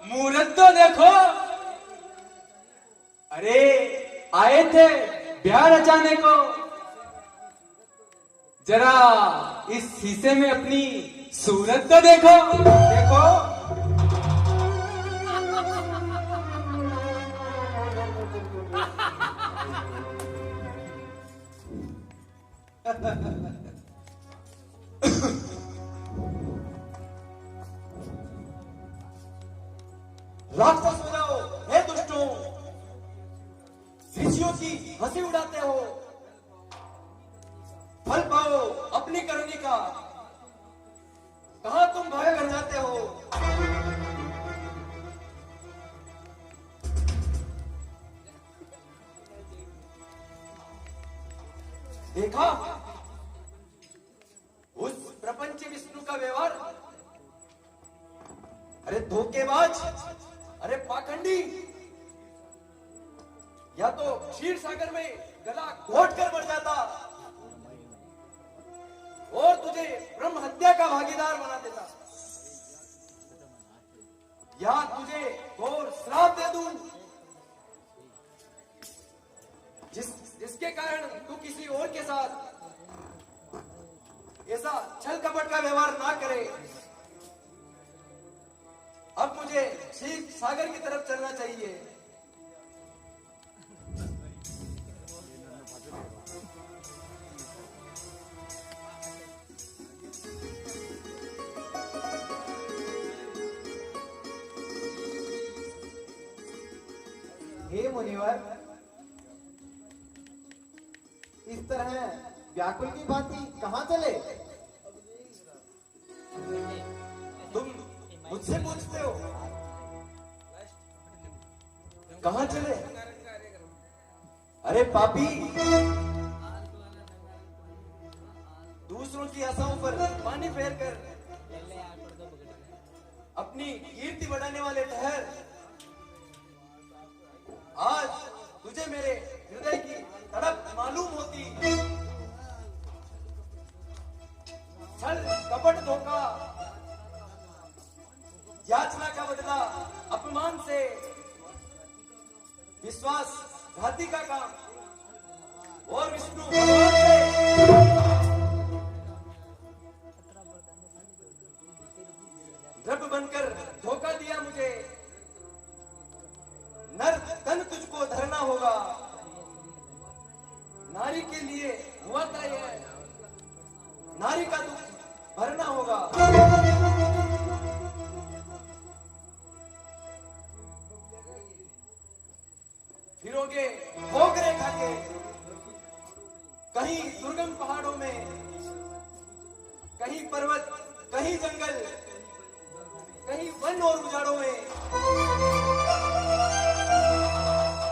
मुहूर्त तो देखो। अरे आए थे ब्याह रचाने को, जरा इस शीशे में अपनी सूरत तो देखो। देखो, राक्षस हो जाओ, हे दुष्टों, ऋषियों की हंसी उड़ाते हो, फल पाओ अपनी करनी का, कहां तुम भाग कर जाते हो? देखा उस प्रपंच विष्णु का व्यवहार? अरे धोखेबाज, अरे पाखंडी, या तो क्षीर सागर में गला घोट कर मर जाता और तुझे ब्रह्म हत्या का भागीदार बना देता, या तुझे घोर श्राप दे दूं जिसके कारण तू किसी और के साथ ऐसा छल कपट का व्यवहार ना करे। अब मुझे क्षीर सागर की तरफ चलना चाहिए। हे मुनिवर, इस तरह व्याकुल की भांति कहाँ चले? तुम मुझसे पूछते हो कहाँ चले? अरे पापी, दूसरों की आशाओं पर पानी फेरकर अपनी कीर्ति बढ़ाने वाले ठहर, आज तुझे मेरे हृदय की तड़प मालूम होती। छल कपट धोखा, याचना का बदला अपमान से, विश्वास घाती का काम और विष्णु भगवान से रब बनकर धोखा दिया मुझे। नर तन तुझको धरना होगा, नारी के लिए हुआ था यह, नारी का दुख भरना होगा। फिरोगे ठोकरे खाके कहीं दुर्गम पहाड़ों में, कहीं पर्वत, कहीं जंगल, कहीं वन और उजाड़ों में।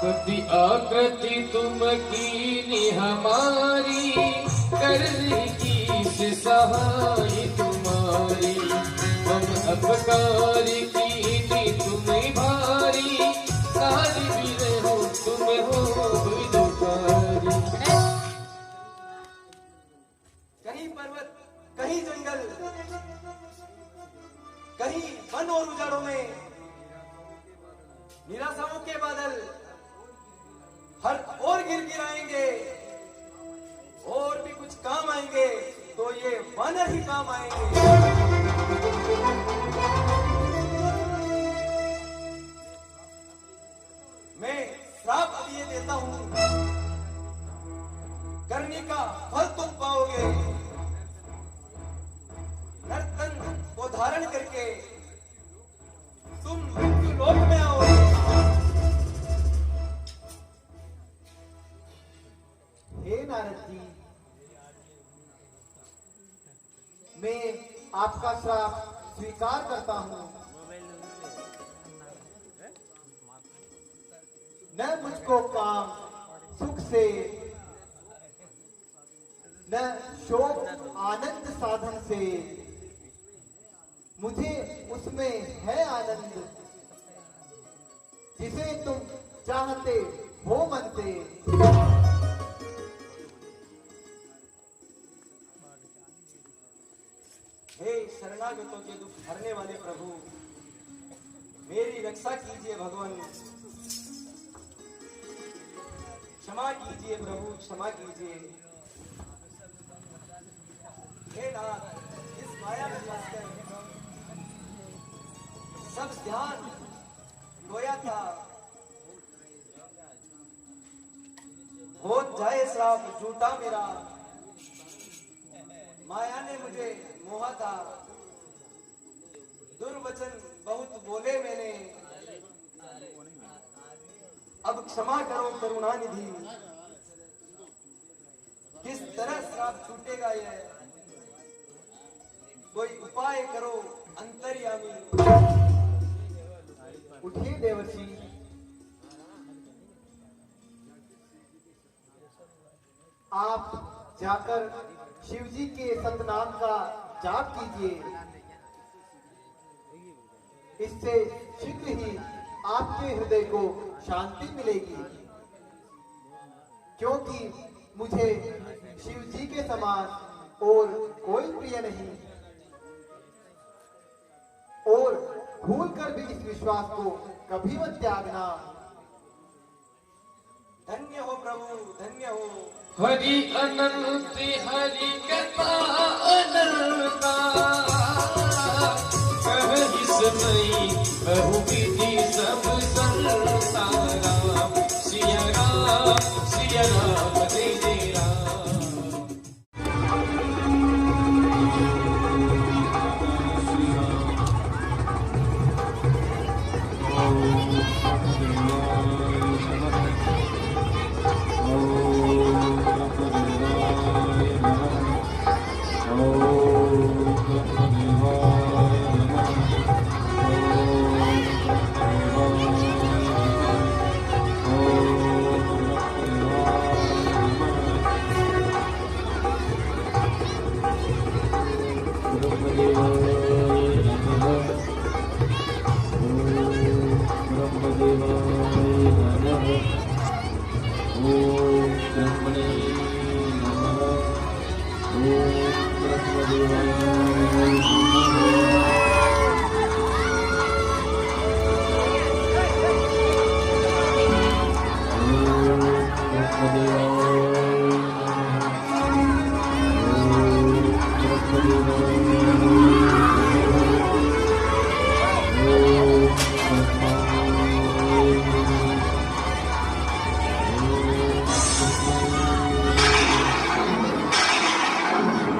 कभी आकृति तुम कीनी हमारी, कर की सहाय तुम्हारी। हम अपकार कीनी तुम्हें भारी, सारी भी हो तुम हो दुखारी। कहीं पर्वत, कहीं जंगल, कहीं वन और उजाड़ों में निराशाओं के बादल हर ओर गिराएंगे, और भी कुछ काम आएंगे तो ये वानर ही काम आएंगे। मैं श्राप दिए देता हूं, करने का फल तुम पाओगे। नर्तन को धारण करके तुम मृत्यु लोक में आओगे। हे नारद जी, मैं आपका श्राप स्वीकार करता हूँ। न मुझको काम सुख से, न शोक आनंद साधन से, मुझे उसमें है आनंद जिसे तुम चाहते हो मन से। हे शरणागतों के दुख हरने वाले प्रभु, मेरी रक्षा कीजिए भगवान। क्षमा कीजिए प्रभु, क्षमा कीजिए। हे नाथ, इस माया में फंसकर सब ध्यान खोया था। हो जाए श्राप झूठा मेरा, माया ने मुझे मोहा था। दुर्वचन बहुत बोले मैंने, अब क्षमा करो करुणानिधि। किस तरह श्राप छूटेगा यह, कोई उपाय करो अंतर्यामी। उठिए देवर्षि, आप जाकर शिवजी के सतनाम का जाप कीजिए। इससे शीघ्र ही आपके हृदय को शांति मिलेगी, क्योंकि मुझे शिवजी के समान और कोई प्रिय नहीं। और भूल कर भी इस विश्वास को कभी मत त्यागना। धन्य हो प्रभु, धन्य हो। हरि अनंत हरि कथा अनंता, कहि सुनई बहु विधि सब संता। राम सिया राम, सिया राम जय जय राम। Om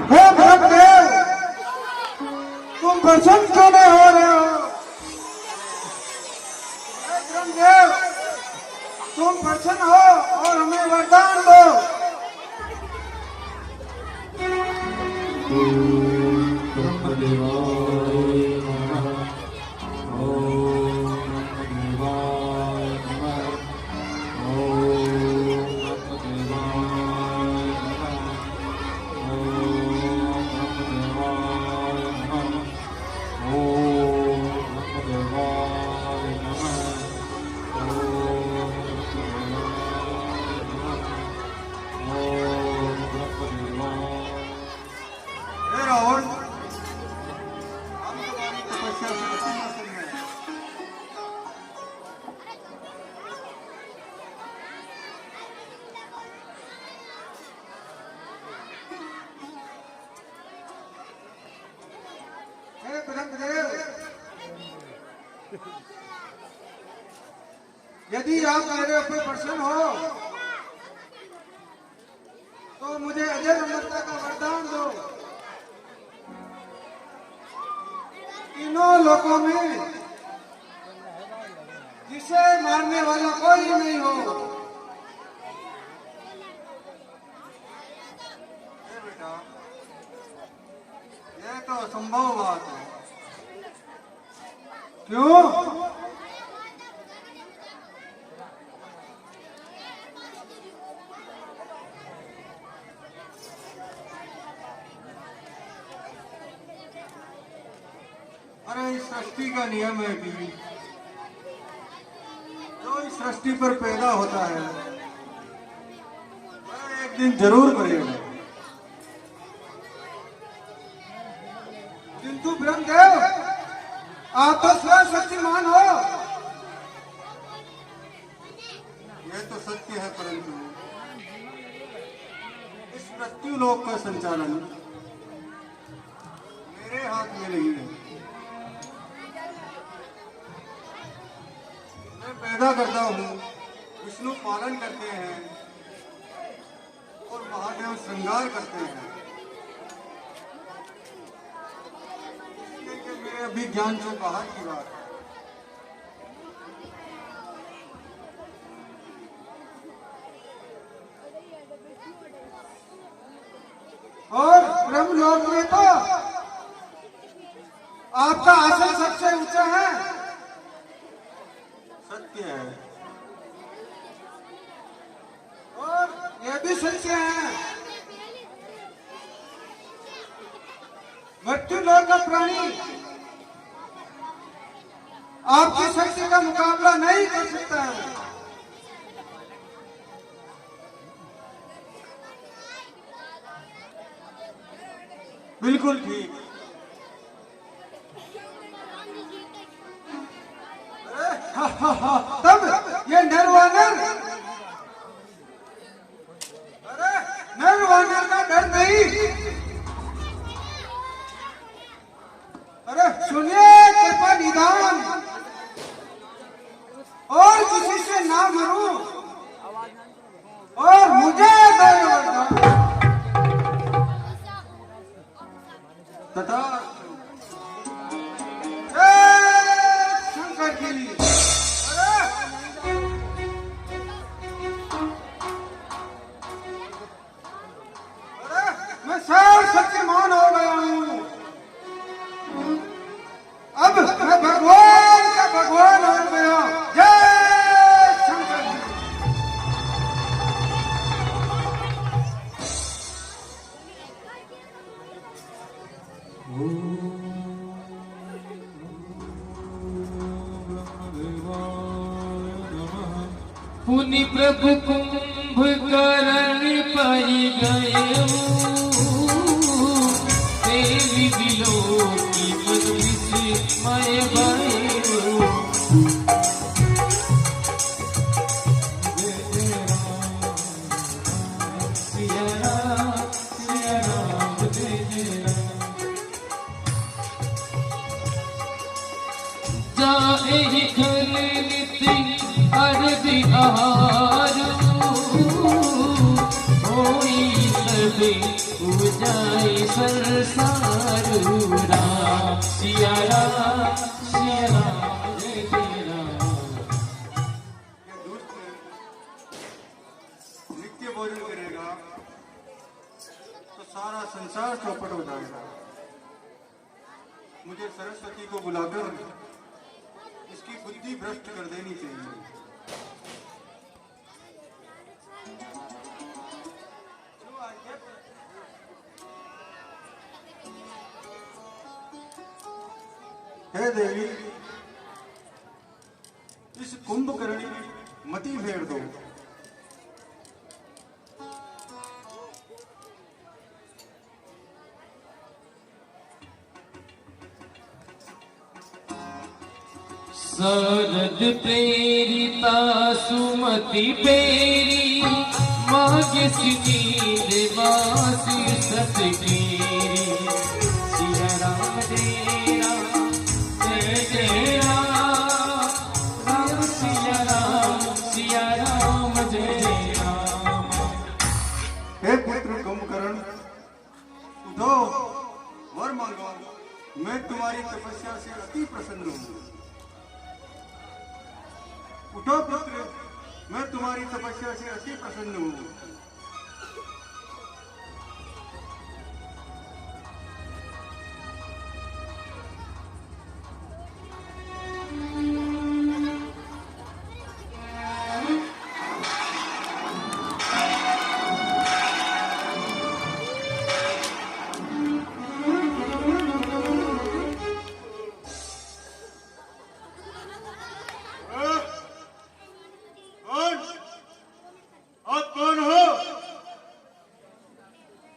हे ब्रह्मदेव, तुम प्रसन्न क्यों नहीं हो रहे हो? हे ब्रह्मदेव, तुम प्रसन्न हो और हमें वरदान दो। हे राहुल, हम तुम्हारी तपस्या से कितने प्रसन्न हैं। हे ब्रह्मदेव, यदि आप मेरे ऊपर प्रसन्न हो तो मुझे अजय अमरता का वरदान दो। तीनों लोकों में जिसे मारने वाला कोई नहीं हो। बेटा, यह तो असंभव बात है। क्यों? अरे इस सृष्टि का नियम है कि जो इस सृष्टि पर पैदा होता है वह एक दिन जरूर मरेगा। किंतु ब्रह्मदेव, आप तो स्वयं शक्तिमान हो। यह तो सत्य है, परंतु इस मृत्यु लोक का संचालन मेरे हाथ में नहीं है। मैं पैदा करता हूँ, विष्णु पालन करते हैं और महादेव श्रृंगार करते हैं। इसलिए कि मेरे अभी ज्ञान से बाहर की बात है। और ब्रह्मलोक में तो आपका आसन सबसे ऊंचा है। सत्य है और यह भी सत्य है। मृत्यु लोक का प्राणी आपकी शक्ति का मुकाबला नहीं कर सकता है। बिल्कुल ठीक। तब ये नरवानर, अरे नरवानर का डर नहीं। अरे सुनिए कृपा निदान, और किसी से ना मरूं और मुझे तथा शंकर जी। मैं सर्व शक्तिमान हो गया हूँ। अब मैं भगवान का भगवान हो गया। जय शंकर जी। पुनि प्रभु कुंभकर्ण पाई गए देवी बिलो की विस्मय भयो। सिया राम जय जय राम। जाए ही घर निति अर्धि आहार होई सबे पूजाए संसार। राम सिया राम जय जय राम। ये दुष्ट नित्य भोजन करेगा तो सारा संसार चौपट हो जाएगा। मुझे सरस्वती को बुलाकर इसकी बुद्धि भ्रष्ट कर देनी चाहिए। हे देवी, इस कुंभकर्ण की मति फेर दो। शरद प्रेरिता सुमति पेरी मागे सिनीर वासी सतगिरी। सिया राम जय राम जय जय राम। राम सिया राम जय जय राम। हे पुत्र कुंभकर्ण, उठो, वर मांगो। मैं तुम्हारी तपस्या से अति प्रसन्न हूँ। उठो पुत्र, मैं तुम्हारी तपस्या से अति प्रसन्न हूँ।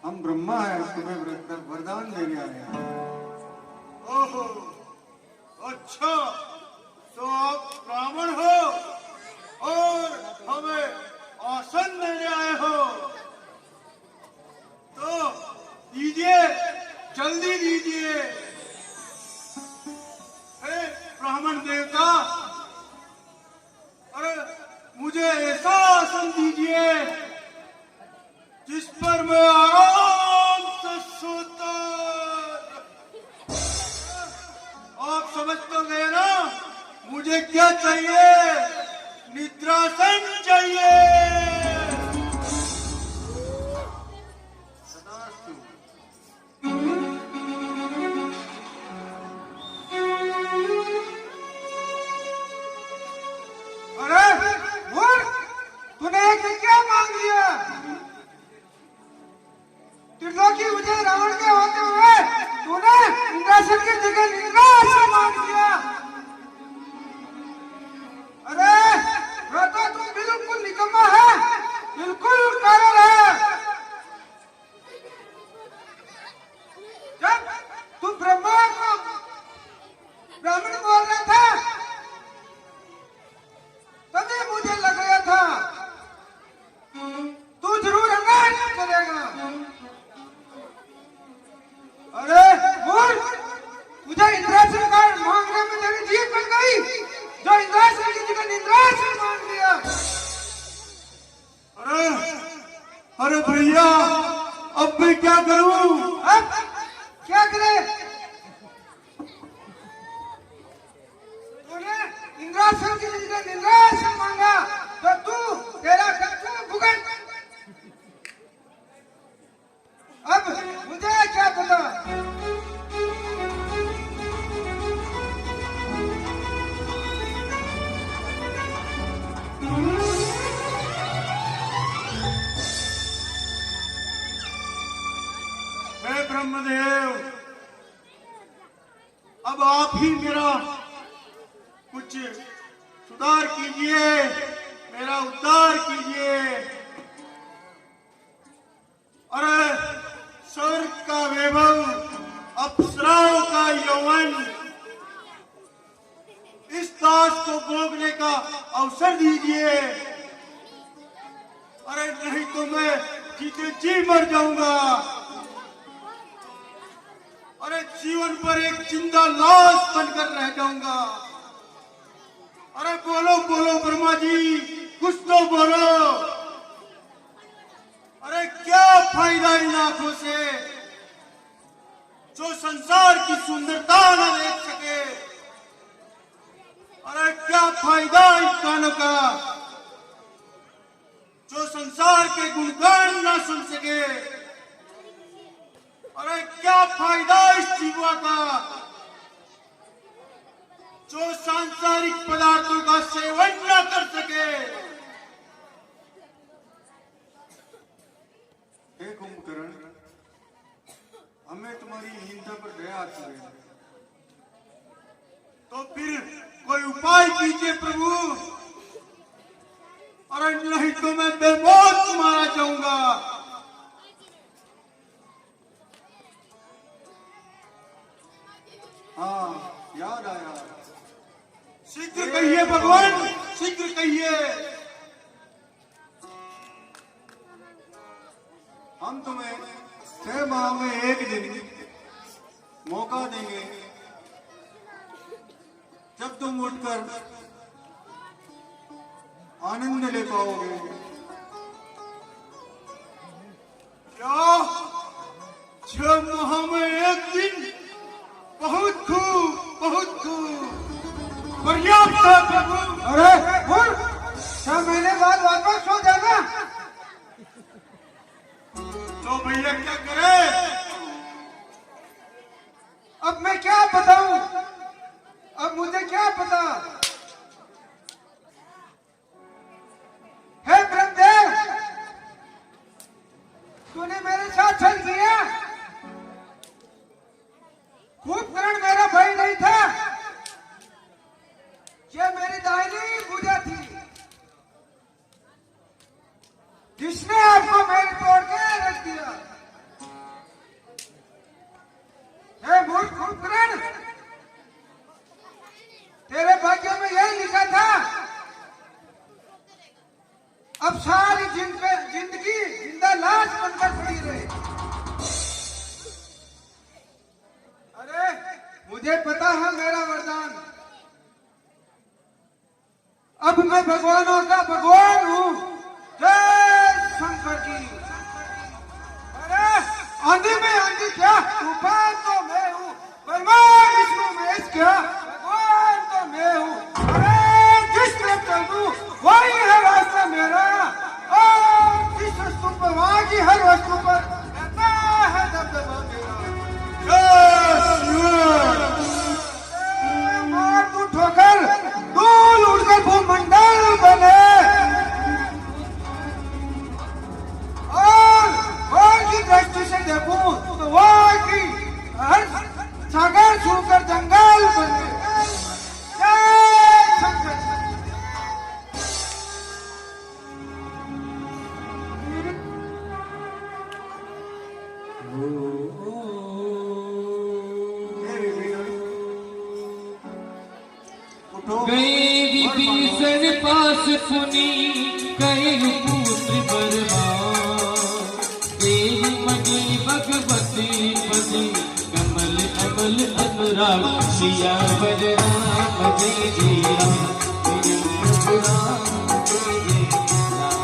हम ब्रह्मा है, तुम्हें वरदान देने आए हैं। ओहो, अच्छा, तो आप ब्राह्मण हो और हमें आसन देने आए हो, तो दीजिए, जल्दी दीजिए। हे ब्राह्मण देवता, अरे मुझे ऐसा आसन दीजिए जिस पर मैं आराम से सोता। आप समझ तो गए ना मुझे क्या चाहिए? निद्रासन चाहिए। सदास्तु। अरे मूर्ख, तूने क्या मांग लिया? त्रिलोकी मुझे रावण के होते हुए तूने इंद्रासन की जगह निद्रासन मांग लिया। अरे तो तुम बिल्कुल निकम्मा है, बिल्कुल कारण है। जब तुम ब्रह्मा को ब्राह्मण बोल रहा था तभी मुझे लग गया था तू जरूर अनाज करेगा। अरे मूर्ख, तुझे इंद्रासन का मांगने में तेरी जीभ बन गई, जो इंद्रासन की जगह निद्रासन मांग लिया। अरे भैया, अब मैं क्या करूं? अब क्या करे? तूने इंद्रासन की जगह निद्रासन मांगा तो तू तेरा कर्तव्य भुगत। अब मुझे क्या पता? हे ब्रह्मदेव, अब आप ही मेरा कुछ सुधार कीजिए, मेरा उद्धार चाहिए, अरे नहीं तो मैं जीते जी मर जाऊंगा। अरे जीवन पर एक जिंदा लाश बनकर रह जाऊंगा। अरे बोलो बोलो ब्रह्मा जी, कुछ तो बोलो। अरे क्या फायदा इन आंखों से जो संसार की सुंदरता न देख सके। अरे क्या फायदा इन कानों का जो संसार के गुणगान न सुन सके। अरे क्या फायदा इस जीवा का जो सांसारिक पदार्थों का सेवन न कर सके। हे कुंभकर्ण, हमें तुम्हारी हीनता पर दया आती है, तो फिर कोई उपाय कीजिए प्रभु। अरे नहीं तो मैं बेमौत मारा जाऊंगा। हाँ, याद आया। शीघ्र कहिए भगवान, शीघ्र कहिए। हम तुम्हें 6 माह में 1 दिन मौका देंगे, जब तुम उठकर आनंद ले पाओगे। क्या 6 माह में 1 दिन? बहुत खूब पर्याप्त है प्रभु। अरे बोल, 6 महीने बाद वापस हो जाना। तो भैया क्या करे? अब मैं क्या बताऊं, अब मुझे क्या पता। हे ब्रह्मदेव, तूने मेरे साथ छल किया। कुंभकर्ण मेरा भाई नहीं था, ये मेरी दाहिनी भुजा थी, जिसने आपको मेरे तोड़ के रख दिया। हे मूर्ख कुंभकर्ण, तेरे भाग्य में यही लिखा था, अब सारी जिंदगी जिंदा लाश बनकर पड़ी रहे। अरे मुझे पता है मेरा वरदान, अब मैं भगवानों का भगवान हूँ। जय शंकर की। अरे आंधी में आंधी क्या, तूफान तो मैं हूँ, ब्रह्मा विष्णु महेश क्या, भगवान तो मैं हूँ। अरे जिस तरफ चलूं वही है रास्ता मेरा, और जिस वस्तु पर वहाँ की हर वस्तु पर रहता है दबदबा मेरा। मार तू ठोकर, धूल उड़कर भूमंडल बने, और की दृष्टि से देखूं तो वहाँ की हर सागर छूकर जंगल बने। जय शंकर। गए विभीषण पास पुनि गए पुत्र बर्मा, देव मणि भगवती पति कमल कमल अनुराग, सियावर राम जय जय राम, प्रभु राम जय जय राम।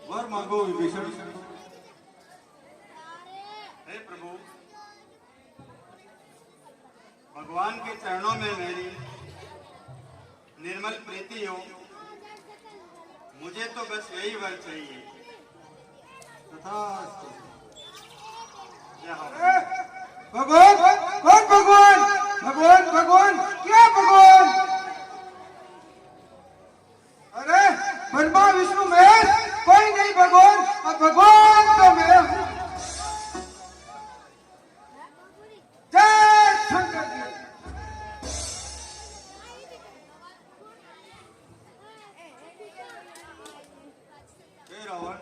वर मांगो विभीषण। हे प्रभु, भगवान के चरणों में मेरी निर्मल प्रीति हो, मुझे तो बस यही वर चाहिए। तथास्तु। जय हो। भगवान कौन भगवान? भगवान भगवान क्या भगवान? अरे ब्रह्मा विष्णु महेश कोई नहीं भगवान, अब भगवान तो मैं हूँ। जय शंकर जी। हे रावण,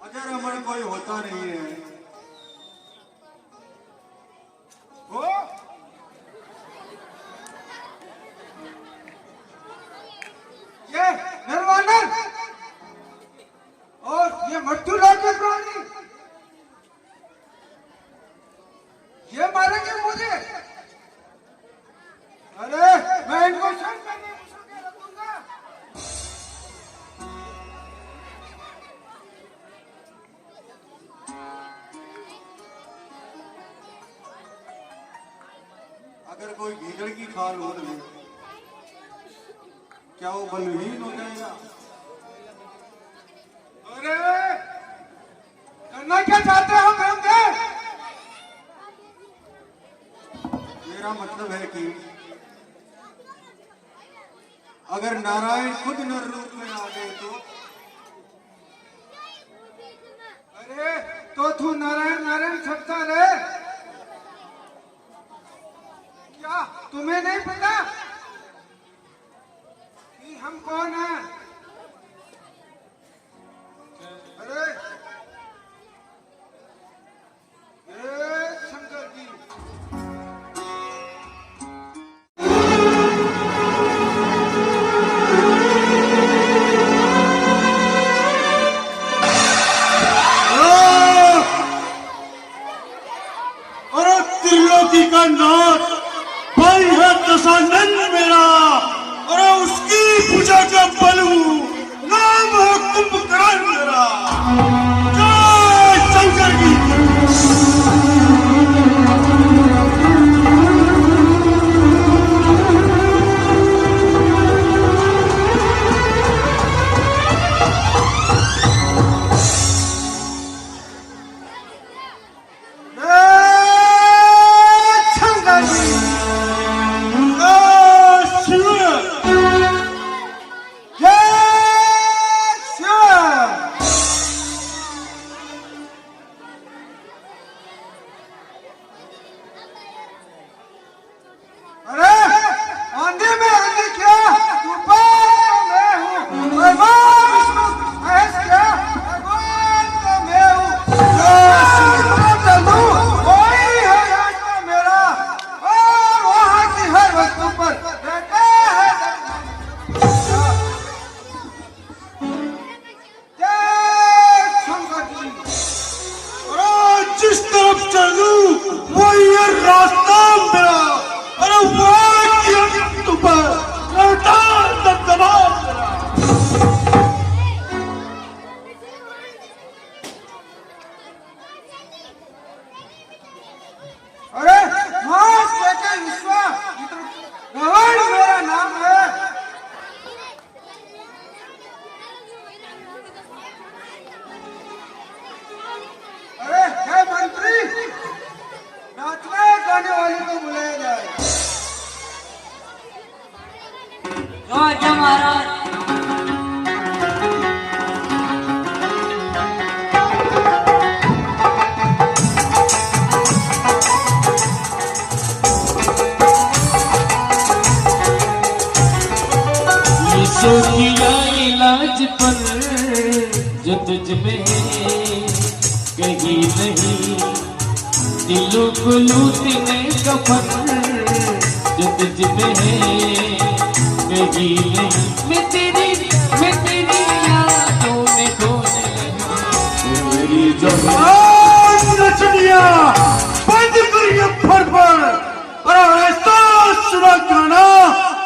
अजर अमर कोई होता नहीं है। हो कोई गीदड़ की खाल हो रही है, क्या वो बलहीन हो जाएगा? अरे करना क्या चाहते हो धर्मदेव? मेरा मतलब है कि अगर नारायण खुद नर रूप में आ गए तो? अरे तो तू नारायण नारायण छपता रहे। क्या तुम्हें नहीं पता कि हम कौन हैं? अरे ये शंकर जी त्रिलोकी का नाथ भाई है दशानंद मेरा, और उसकी पूजा का बलू नाम है कुंभकर्ण मेरा। जय शंकर की। इलाज पर जो तुझ में कहीं नहीं, दिलों को लूटने का फन जो तुझ में कहीं नहीं। मैं तेरी यादों में खोने लगी मेरी नचनिया बंद करिए फरफर, और ऐसा सुना गाना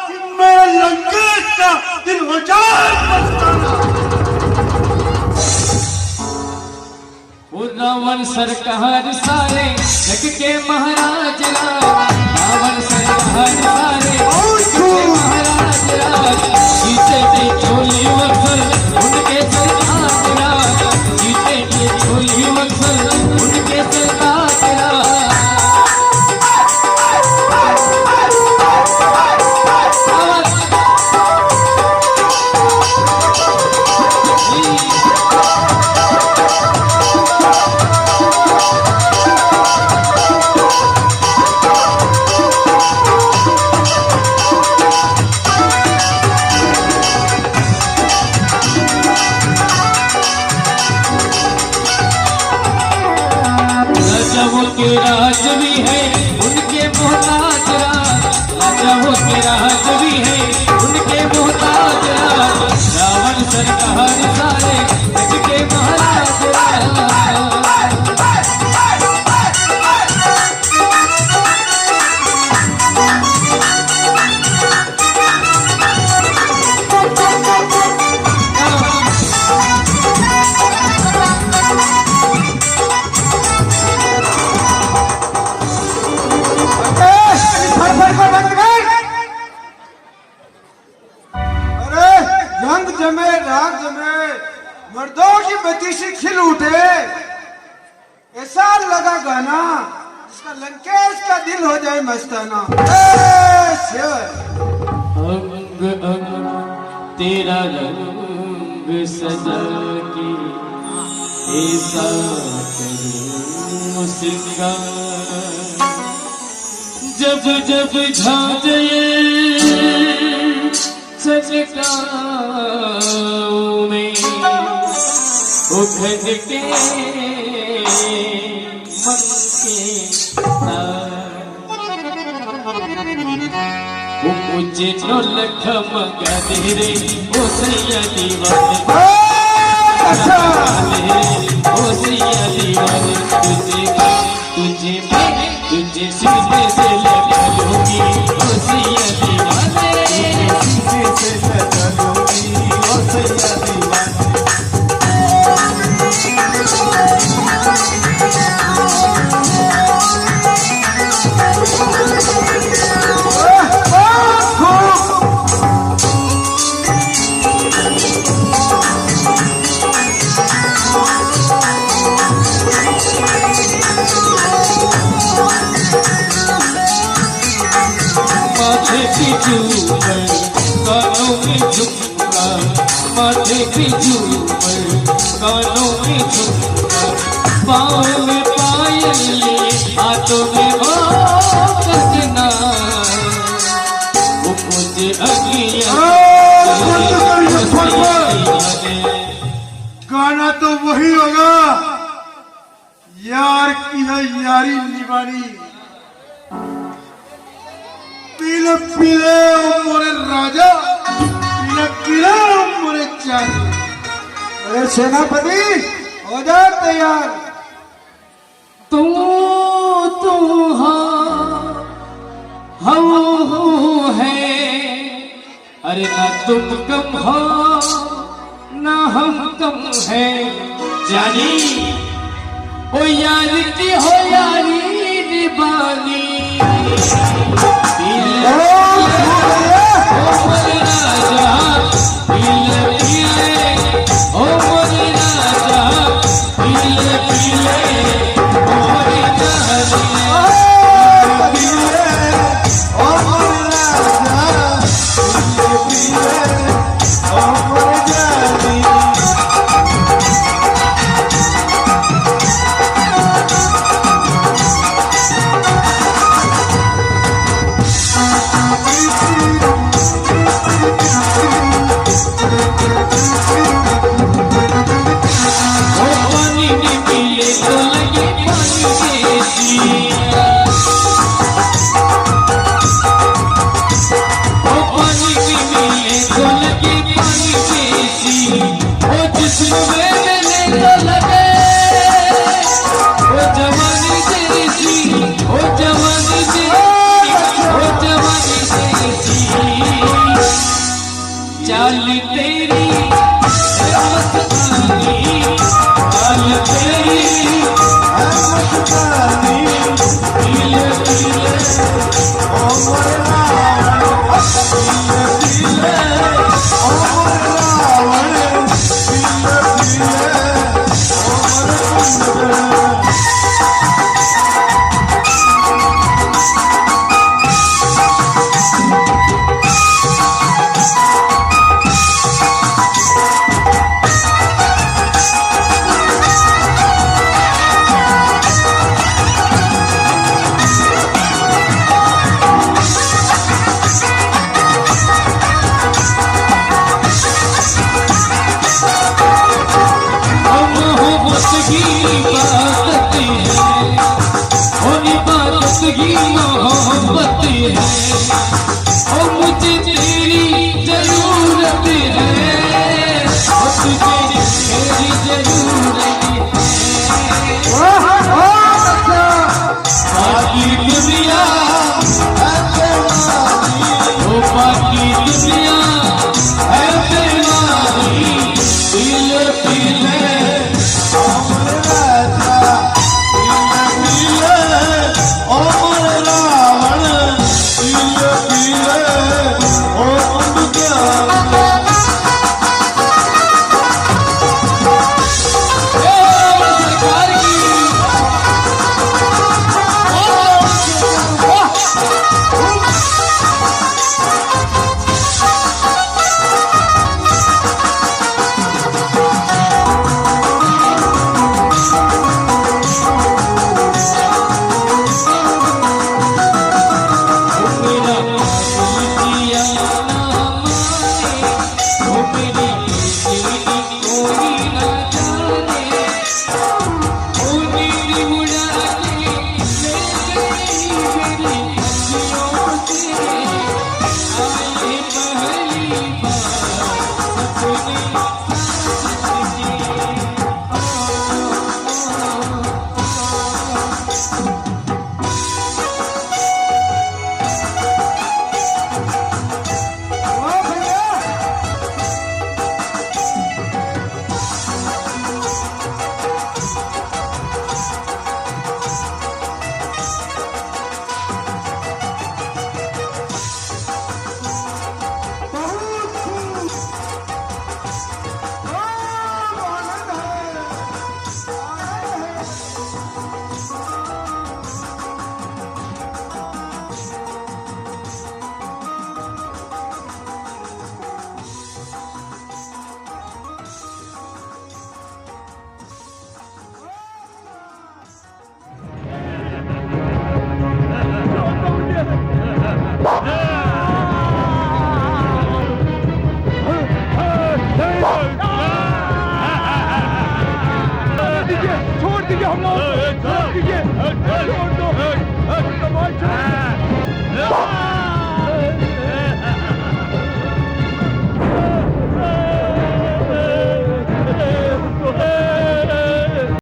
कि मेरे लंकेश का दिल हो जाए मस्ताना। रावण सरकार सारे जग के महाराज रावण सरकार सारे जग के महाराज जीते थे झोली वक्सल उनके सरकार जीते थे झोली वक्सल उनके सरकार। के राज भी है उनके मोहताज राजाओं के राज भी है उनके मोहताज रावण सरकार सारे जग के महाराज। फट जमे राग जमे, मर्दों की बतीसी खिल उठे, ऐसा लगा गाना जिसका लंकेश का दिल हो जाए मस्ताना। अंग अंग तेरा रंग सजा के ऐसा करूं सिंगार, जब जब झांझे सजगाऊं में उखड़ के मन के तार, मुझे ढोलक मगा दे रे ओ सैया दीवाने, ओ सैया दीवाने, तुझे सीने से लगा लूंगी ओ सैया दीवाने, सीने से लगा लूंगी ओ सैया दीवाने। माथे की झूमर कानों में झुमका, माथे की झूमर कानों में झुमका, पाँव में पायल ले हाथों में हो कसना, वो मुझे गाना तो वही होगा, यार की है यारी निभानी, पीले पीले मोरे राजा, पीले पीले मोरे चांद। अरे सेनापति हो जा तैयार। तू हम है, अरे ना तुम कम हो ना हम कम है, जानी ओ यार की हो यारी निभानी।